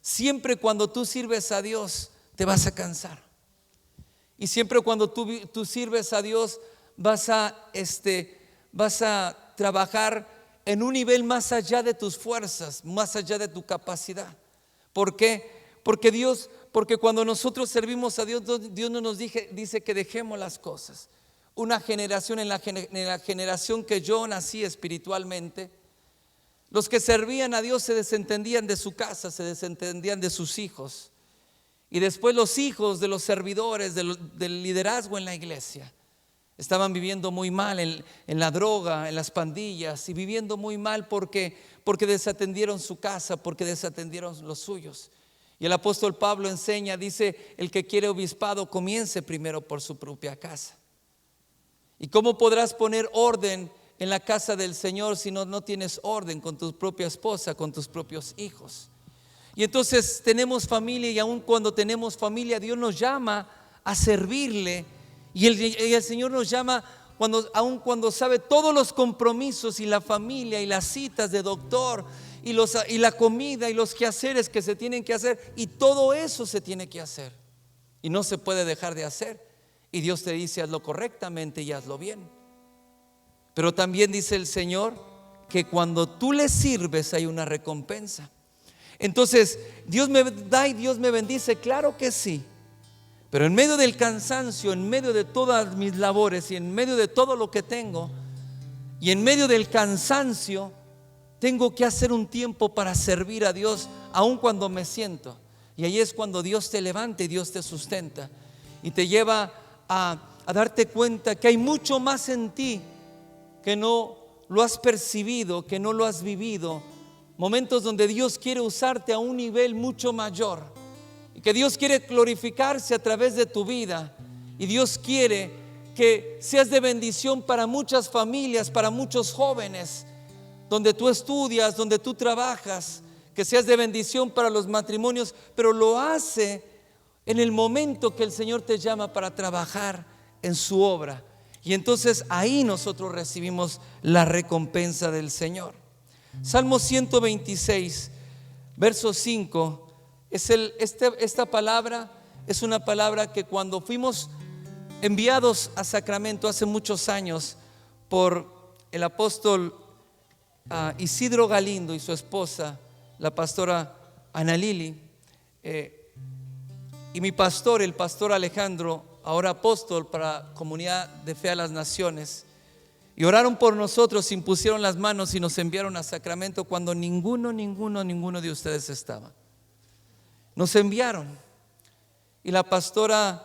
Siempre cuando tú sirves a Dios, te vas a cansar. Y siempre cuando tú sirves a Dios, vas a trabajar en un nivel más allá de tus fuerzas, más allá de tu capacidad. ¿Por qué? Porque cuando nosotros servimos a Dios, Dios no nos dice que dejemos las cosas. Una generación, en la generación que yo nací espiritualmente, los que servían a Dios se desentendían de su casa, se desentendían de sus hijos. Y después los hijos de los servidores, del liderazgo en la iglesia, estaban viviendo muy mal en la droga, en las pandillas, y viviendo muy mal porque desatendieron su casa, porque desatendieron los suyos. Y el apóstol Pablo enseña, dice, el que quiere obispado comience primero por su propia casa. ¿Y cómo podrás poner orden en la casa del Señor si no tienes orden con tu propia esposa, con tus propios hijos? Y entonces tenemos familia, y aun cuando tenemos familia, Dios nos llama a servirle. Y el Señor nos llama aun cuando sabe todos los compromisos y la familia y las citas de doctor y la comida y los quehaceres que se tienen que hacer. Y todo eso se tiene que hacer y no se puede dejar de hacer. Y Dios te dice, hazlo correctamente y hazlo bien. Pero también dice el Señor que cuando tú le sirves hay una recompensa. Entonces, Dios me da y Dios me bendice, claro que sí. Pero en medio del cansancio, en medio de todas mis labores y en medio de todo lo que tengo, y en medio del cansancio, tengo que hacer un tiempo para servir a Dios, aun cuando me siento. Y ahí es cuando Dios te levanta y Dios te sustenta y te lleva a darte cuenta que hay mucho más en ti que no lo has percibido, que no lo has vivido. Momentos donde Dios quiere usarte a un nivel mucho mayor y que Dios quiere glorificarse a través de tu vida, y Dios quiere que seas de bendición para muchas familias, para muchos jóvenes, donde tú estudias, donde tú trabajas, que seas de bendición para los matrimonios, pero lo hace en el momento que el Señor te llama para trabajar en su obra. Y entonces ahí nosotros recibimos la recompensa del Señor. Salmo 126, verso 5, esta palabra es una palabra que cuando fuimos enviados a Sacramento hace muchos años por el apóstol Isidro Galindo y su esposa, la pastora Ana Lili, y mi pastor, el pastor Alejandro, ahora apóstol para Comunidad de Fe a las Naciones, y oraron por nosotros, impusieron las manos y nos enviaron a Sacramento cuando ninguno de ustedes estaba. Nos enviaron, y la pastora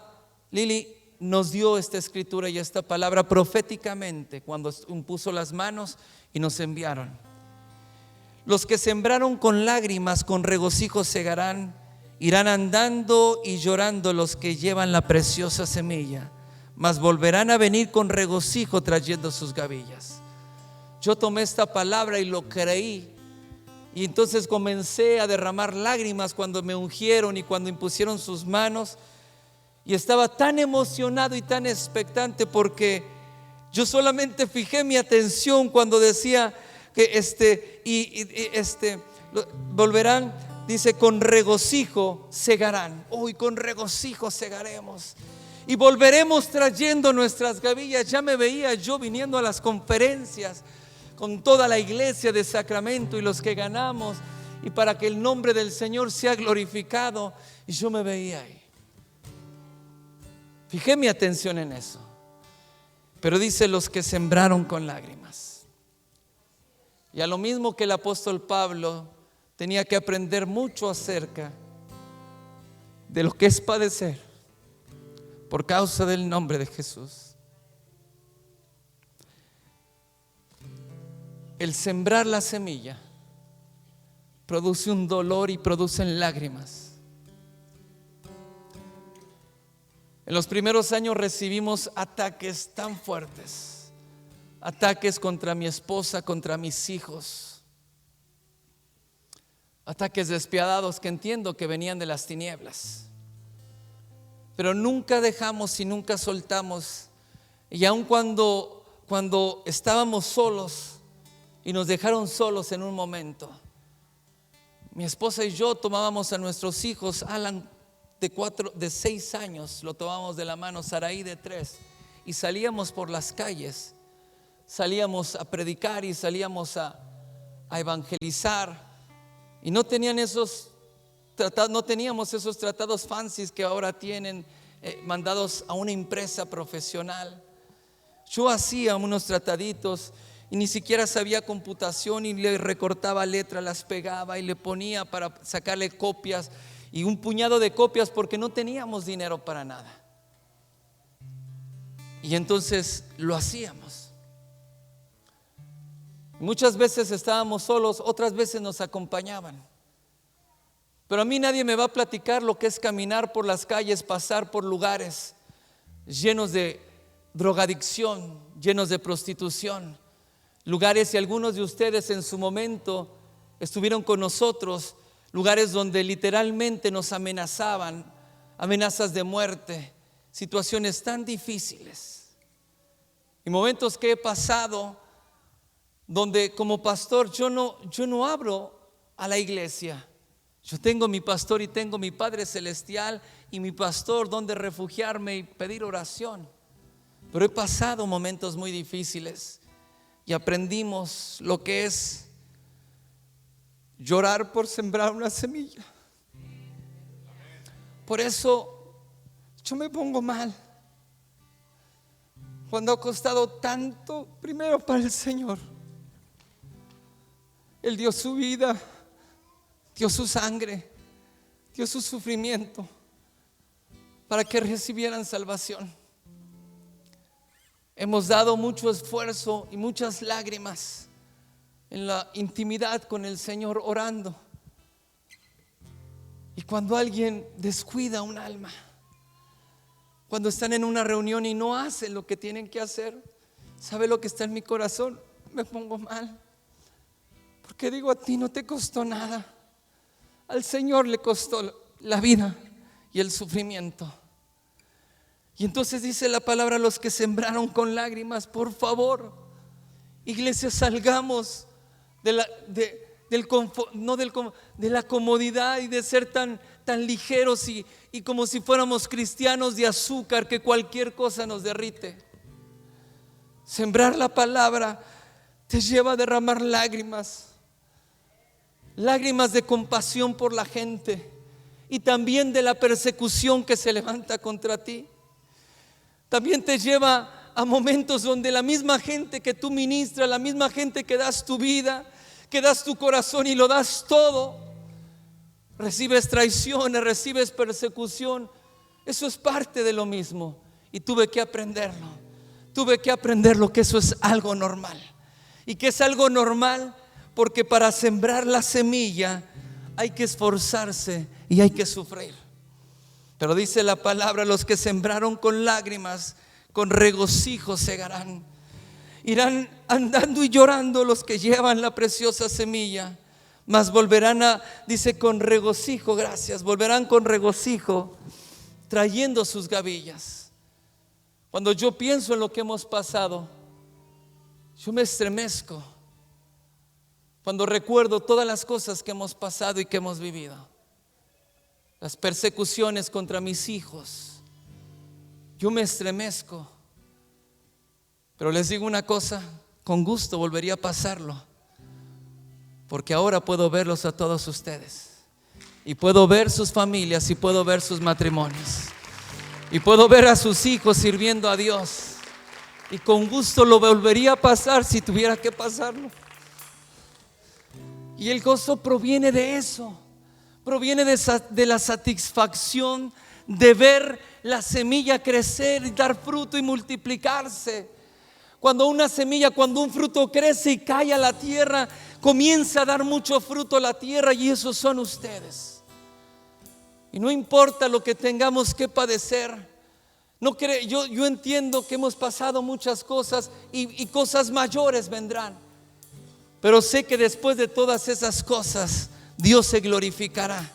Lili nos dio esta escritura y esta palabra proféticamente cuando impuso las manos y nos enviaron. Los que sembraron con lágrimas, con regocijo segarán. Irán andando y llorando los que llevan la preciosa semilla, mas volverán a venir con regocijo trayendo sus gavillas. Yo tomé esta palabra y lo creí, y entonces comencé a derramar lágrimas cuando me ungieron y cuando impusieron sus manos, y estaba tan emocionado y tan expectante porque yo solamente fijé mi atención cuando decía que volverán. Dice, con regocijo segarán. Hoy con regocijo segaremos y volveremos trayendo nuestras gavillas. Ya me veía yo viniendo a las conferencias con toda la iglesia de Sacramento y los que ganamos, y para que el nombre del Señor sea glorificado. Y yo me veía ahí. Fijé mi atención en eso. Pero dice, los que sembraron con lágrimas. Y a lo mismo que el apóstol Pablo tenía que aprender mucho acerca de lo que es padecer por causa del nombre de Jesús. El sembrar la semilla produce un dolor y producen lágrimas. En los primeros años recibimos ataques tan fuertes, ataques contra mi esposa, contra mis hijos, ataques despiadados que entiendo que venían de las tinieblas, pero nunca dejamos y nunca soltamos. Y aun cuando estábamos solos y nos dejaron solos en un momento. Mi esposa y yo tomábamos a nuestros hijos, Alan de 6 años, lo tomábamos de la mano, Saraí de 3, y salíamos por las calles, salíamos a predicar y salíamos a evangelizar, y no teníamos esos tratados fancies que ahora tienen, mandados a una empresa profesional. Yo hacía unos trataditos y ni siquiera sabía computación, y le recortaba letras, las pegaba y le ponía para sacarle copias, y un puñado de copias porque no teníamos dinero para nada. Y entonces lo hacíamos. Muchas veces estábamos solos, otras veces nos acompañaban. Pero a mí nadie me va a platicar lo que es caminar por las calles, pasar por lugares llenos de drogadicción, llenos de prostitución, lugares, y algunos de ustedes en su momento estuvieron con nosotros, lugares donde literalmente nos amenazaban, amenazas de muerte, situaciones tan difíciles, y momentos que he pasado donde como pastor yo no abro a la iglesia. Yo tengo mi pastor y tengo mi Padre Celestial y mi pastor donde refugiarme y pedir oración. Pero he pasado momentos muy difíciles y aprendimos lo que es llorar por sembrar una semilla. Por eso yo me pongo mal cuando ha costado tanto, primero para el Señor. Él dio su vida, dio su sangre, dio su sufrimiento para que recibieran salvación. Hemos dado mucho esfuerzo y muchas lágrimas en la intimidad con el Señor orando. Y cuando alguien descuida un alma, cuando están en una reunión y no hacen lo que tienen que hacer, ¿sabe lo que está en mi corazón? Me pongo mal, porque digo, a ti no te costó nada, al Señor le costó la vida y el sufrimiento. Y entonces dice la palabra, los que sembraron con lágrimas, por favor, iglesia, salgamos de la comodidad y de ser tan ligeros y como si fuéramos cristianos de azúcar, que cualquier cosa nos derrite. Sembrar la palabra te lleva a derramar lágrimas de compasión por la gente y también de la persecución que se levanta contra ti. También te lleva a momentos donde la misma gente que tú ministras, la misma gente que das tu vida, que das tu corazón y lo das todo, recibes traiciones, recibes persecución. Eso es parte de lo mismo. Y tuve que aprenderlo que eso es algo normal. Y que es algo normal porque para sembrar la semilla hay que esforzarse y hay que sufrir. Pero dice la palabra, los que sembraron con lágrimas, con regocijo segarán. Irán andando y llorando los que llevan la preciosa semilla, mas volverán dice con regocijo, gracias, volverán con regocijo, trayendo sus gavillas. Cuando yo pienso en lo que hemos pasado, yo me estremezco. Cuando recuerdo todas las cosas que hemos pasado y que hemos vivido, las persecuciones contra mis hijos, yo me estremezco. Pero les digo una cosa, con gusto volvería a pasarlo, porque ahora puedo verlos a todos ustedes, y puedo ver sus familias, y puedo ver sus matrimonios, y puedo ver a sus hijos sirviendo a Dios, y con gusto lo volvería a pasar si tuviera que pasarlo. Y el gozo proviene de eso, proviene de la satisfacción de ver la semilla crecer y dar fruto y multiplicarse. Cuando una semilla, cuando un fruto crece y cae a la tierra, comienza a dar mucho fruto a la tierra, y esos son ustedes. Y no importa lo que tengamos que padecer, yo entiendo que hemos pasado muchas cosas y cosas mayores vendrán, pero sé que después de todas esas cosas Dios se glorificará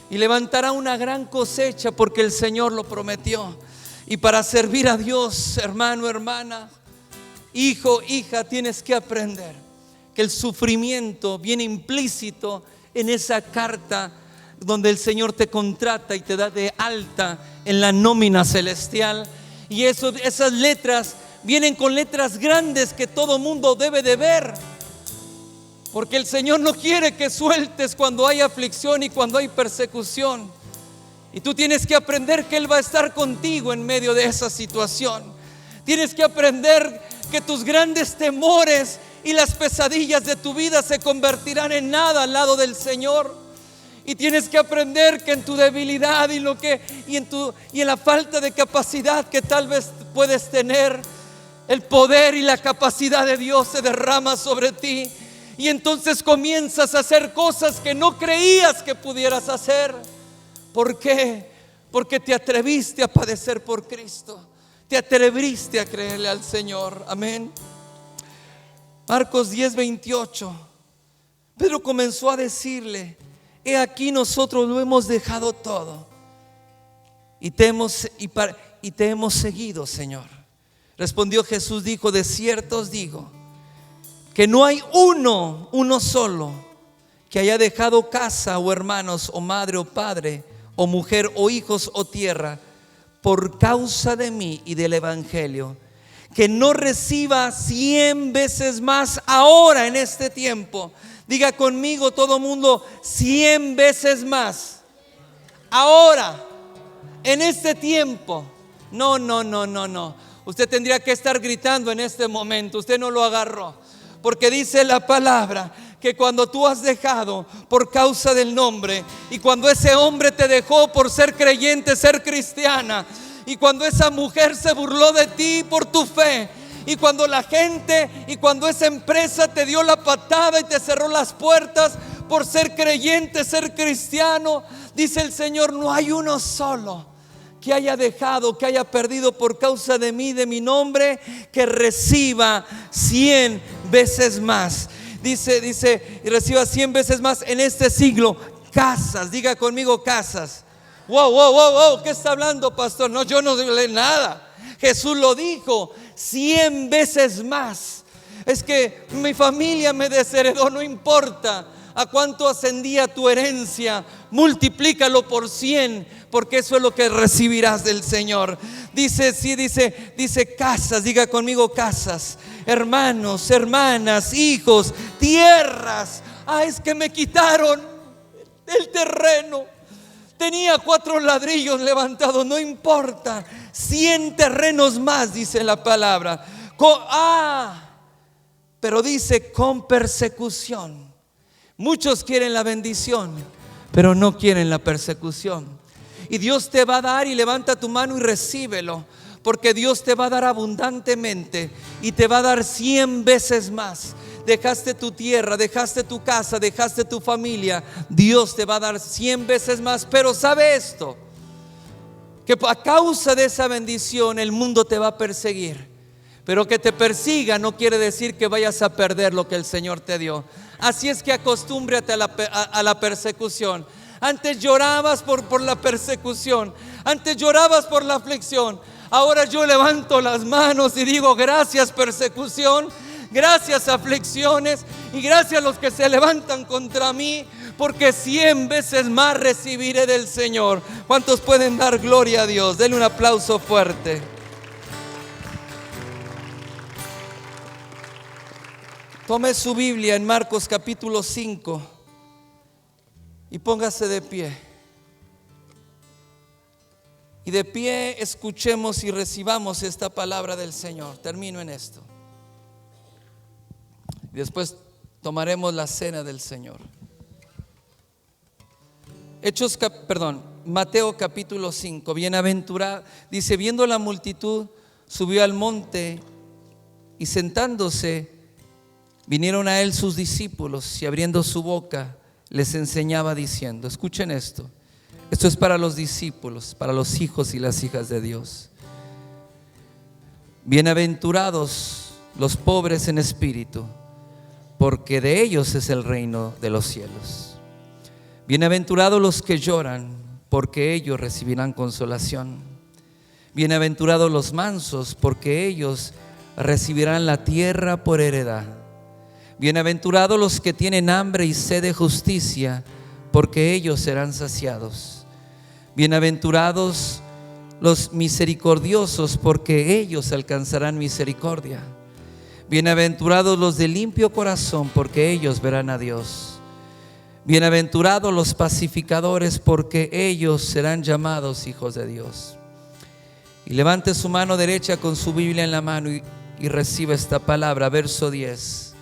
y levantará una gran cosecha, porque el Señor lo prometió. Y para servir a Dios, hermano, hermana, hijo, hija, tienes que aprender que el sufrimiento viene implícito en esa carta donde el Señor te contrata y te da de alta en la nómina celestial. Y esas letras vienen con letras grandes que todo mundo debe de ver, porque el Señor no quiere que sueltes cuando hay aflicción y cuando hay persecución. Y tú tienes que aprender que Él va a estar contigo en medio de esa situación. Tienes que aprender que tus grandes temores y las pesadillas de tu vida se convertirán en nada al lado del Señor. Y tienes que aprender que en tu debilidad y en la falta de capacidad que tal vez puedes tener, el poder y la capacidad de Dios se derrama sobre ti. Y entonces comienzas a hacer cosas que no creías que pudieras hacer. ¿Por qué? Porque te atreviste a padecer por Cristo. Te atreviste a creerle al Señor. Amén. Marcos 10:28. Pedro comenzó a decirle: he aquí, nosotros lo hemos dejado todo y te hemos seguido, Señor. Respondió Jesús, dijo: de cierto os digo que no hay uno solo que haya dejado casa o hermanos o madre o padre o mujer o hijos o tierra por causa de mí y del evangelio, que no reciba 100 veces más ahora en este tiempo. Diga conmigo todo mundo: 100 veces más ahora en este tiempo. No. Usted tendría que estar gritando en este momento. Usted no lo agarró, porque dice la palabra que cuando tú has dejado por causa del nombre, y cuando ese hombre te dejó por ser creyente, ser cristiana, y cuando esa mujer se burló de ti por tu fe, y cuando la gente y cuando esa empresa te dio la patada y te cerró las puertas por ser creyente, ser cristiano, dice el Señor: no hay uno solo que haya dejado, que haya perdido por causa de mí, de mi nombre, que reciba 100 veces más. Dice, y reciba 100 veces más en este siglo casas. Diga conmigo: casas. Wow, ¿qué está hablando, pastor? No, yo no leo nada. Jesús lo dijo: 100 veces más. Es que mi familia me desheredó, no importa a cuánto ascendía tu herencia, multiplícalo por 100, porque eso es lo que recibirás del Señor. Dice casas. Diga conmigo: casas, hermanos, hermanas, hijos, tierras. Es que me quitaron el terreno. Tenía 4 ladrillos levantados, no importa, 100 terrenos más, dice la palabra. Pero dice: con persecución. Muchos quieren la bendición, pero no quieren la persecución. Y Dios te va a dar, y levanta tu mano y recíbelo, porque Dios te va a dar abundantemente y te va a dar 100 veces más. Dejaste tu tierra, dejaste tu casa, dejaste tu familia, Dios te va a dar 100 veces más. Pero sabe esto, que a causa de esa bendición el mundo te va a perseguir. Pero que te persiga no quiere decir que vayas a perder lo que el Señor te dio. Así es que acostúmbrate a la persecución. Antes llorabas por la persecución, antes llorabas por la aflicción. Ahora yo levanto las manos y digo: gracias persecución, gracias aflicciones, y gracias a los que se levantan contra mí, porque 100 veces más recibiré del Señor. ¿Cuántos pueden dar gloria a Dios? Denle un aplauso fuerte. Tome su Biblia en Marcos capítulo 5 y póngase de pie. Y de pie escuchemos y recibamos esta palabra del Señor. Termino en esto. Y después tomaremos la cena del Señor. Mateo capítulo 5. Bienaventurado, dice: viendo la multitud, subió al monte, y sentándose, vinieron a él sus discípulos, y abriendo su boca les enseñaba diciendo. Escuchen esto. Esto es para los discípulos, para los hijos y las hijas de Dios. Bienaventurados los pobres en espíritu, porque de ellos es el reino de los cielos. Bienaventurados los que lloran, porque ellos recibirán consolación. Bienaventurados los mansos, porque ellos recibirán la tierra por heredad. Bienaventurados los que tienen hambre y sed de justicia, porque ellos serán saciados. Bienaventurados los misericordiosos, porque ellos alcanzarán misericordia. Bienaventurados los de limpio corazón, porque ellos verán a Dios. Bienaventurados los pacificadores, porque ellos serán llamados hijos de Dios. Y levante su mano derecha con su Biblia en la mano y reciba esta palabra, verso 10.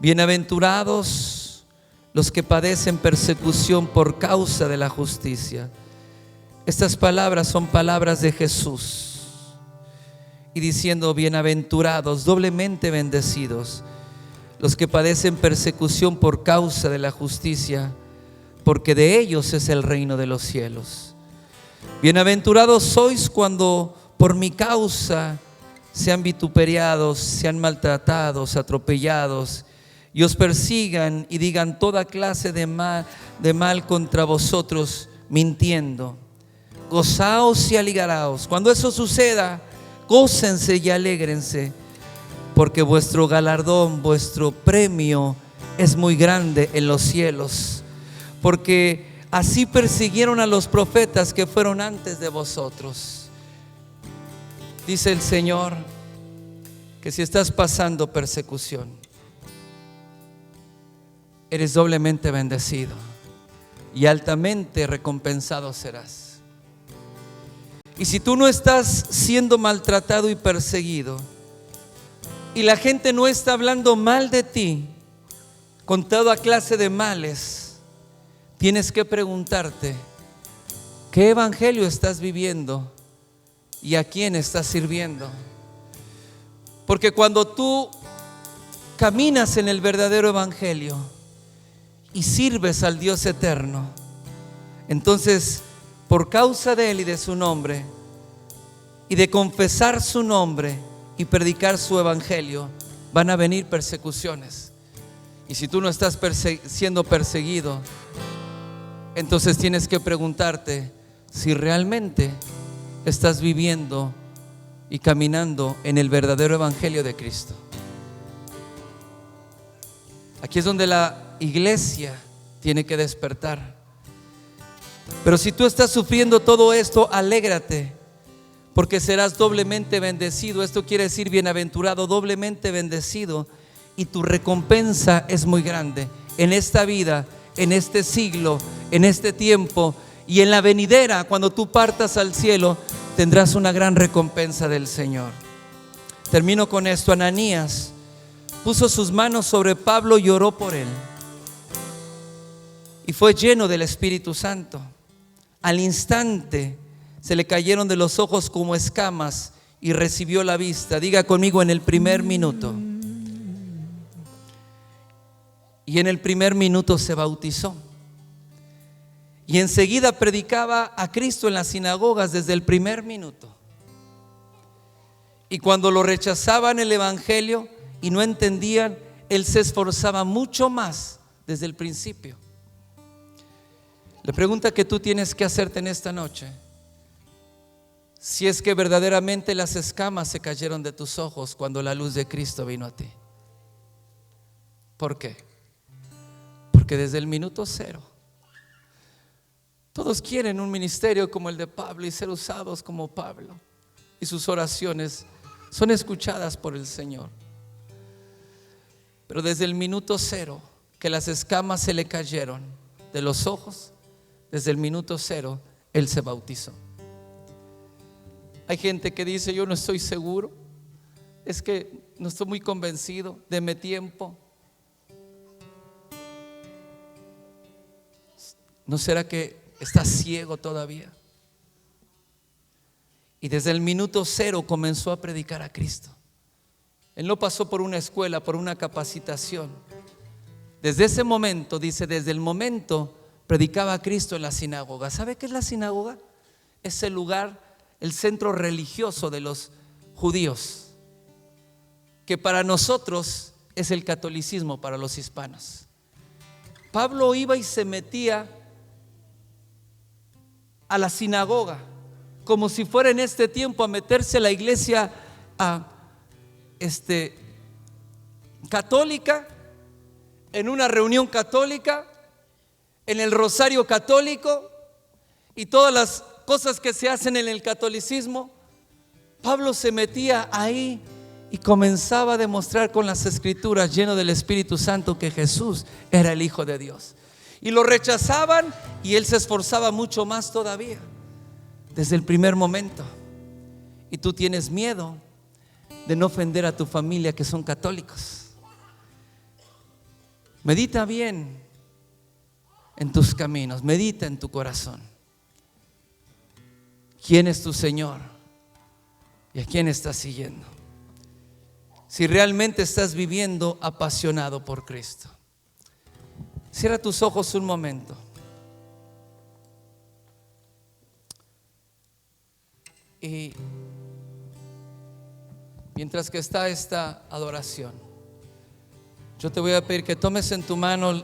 Bienaventurados los que padecen persecución por causa de la justicia. Estas palabras son palabras de Jesús. Y diciendo: bienaventurados, doblemente bendecidos, los que padecen persecución por causa de la justicia, porque de ellos es el reino de los cielos. Bienaventurados sois cuando por mi causa sean vituperiados, sean maltratados, atropellados, y os persigan y digan toda clase de mal contra vosotros, mintiendo. Gozaos y alegraos. Cuando eso suceda, gócense y alégrense, porque vuestro galardón, vuestro premio es muy grande en los cielos. Porque así persiguieron a los profetas que fueron antes de vosotros. Dice el Señor que si estás pasando persecución, eres doblemente bendecido y altamente recompensado serás. Y si tú no estás siendo maltratado y perseguido, y la gente no está hablando mal de ti con toda clase de males, tienes que preguntarte: ¿qué evangelio estás viviendo y a quién estás sirviendo? Porque cuando tú caminas en el verdadero evangelio y sirves al Dios eterno, entonces por causa de Él y de su nombre, y de confesar su nombre y predicar su evangelio, van a venir persecuciones. Y si tú no estás siendo perseguido, entonces tienes que preguntarte si realmente estás viviendo y caminando en el verdadero evangelio de Cristo. Aquí es donde la iglesia tiene que despertar. Pero si tú estás sufriendo todo esto, alégrate, porque serás doblemente bendecido. Esto quiere decir bienaventurado, doblemente bendecido, y tu recompensa es muy grande en esta vida, en este siglo, en este tiempo, y en la venidera. Cuando tú partas al cielo, tendrás una gran recompensa del Señor. Termino con esto. Ananías puso sus manos sobre Pablo y oró por él, y fue lleno del Espíritu Santo. Al instante se le cayeron de los ojos como escamas y recibió la vista. Diga conmigo: en el primer minuto. Y en el primer minuto se bautizó. Y enseguida predicaba a Cristo en las sinagogas desde el primer minuto. Y cuando lo rechazaban el evangelio y no entendían, él se esforzaba mucho más desde el principio. La pregunta que tú tienes que hacerte en esta noche: si es que verdaderamente las escamas se cayeron de tus ojos cuando la luz de Cristo vino a ti. ¿Por qué? Porque desde el minuto cero todos quieren un ministerio como el de Pablo y ser usados como Pablo, y sus oraciones son escuchadas por el Señor. Pero desde el minuto cero que las escamas se le cayeron de los ojos, desde el minuto cero él se bautizó. Hay gente que dice: yo no estoy seguro, es que no estoy muy convencido, deme tiempo. ¿No será que estás ciego todavía? Y desde el minuto cero comenzó a predicar a Cristo. Él no pasó por una escuela, por una capacitación. Desde ese momento, dice, desde el momento predicaba a Cristo en la sinagoga. ¿Sabe qué es la sinagoga? Es el lugar, el centro religioso de los judíos, que para nosotros es el catolicismo para los hispanos. Pablo iba y se metía a la sinagoga como si fuera en este tiempo a meterse a la iglesia católica en una reunión católica, en el rosario católico y todas las cosas que se hacen en el catolicismo, Pablo se metía ahí y comenzaba a demostrar con las escrituras, lleno del Espíritu Santo, que Jesús era el Hijo de Dios. Y lo rechazaban y él se esforzaba mucho más todavía, desde el primer momento. Y tú tienes miedo de no ofender a tu familia que son católicos. Medita bien en tus caminos, medita en tu corazón. ¿Quién es tu Señor? ¿Y a quién estás siguiendo? Si realmente estás viviendo apasionado por Cristo. Cierra tus ojos un momento. Y mientras que está esta adoración, yo te voy a pedir que tomes en tu mano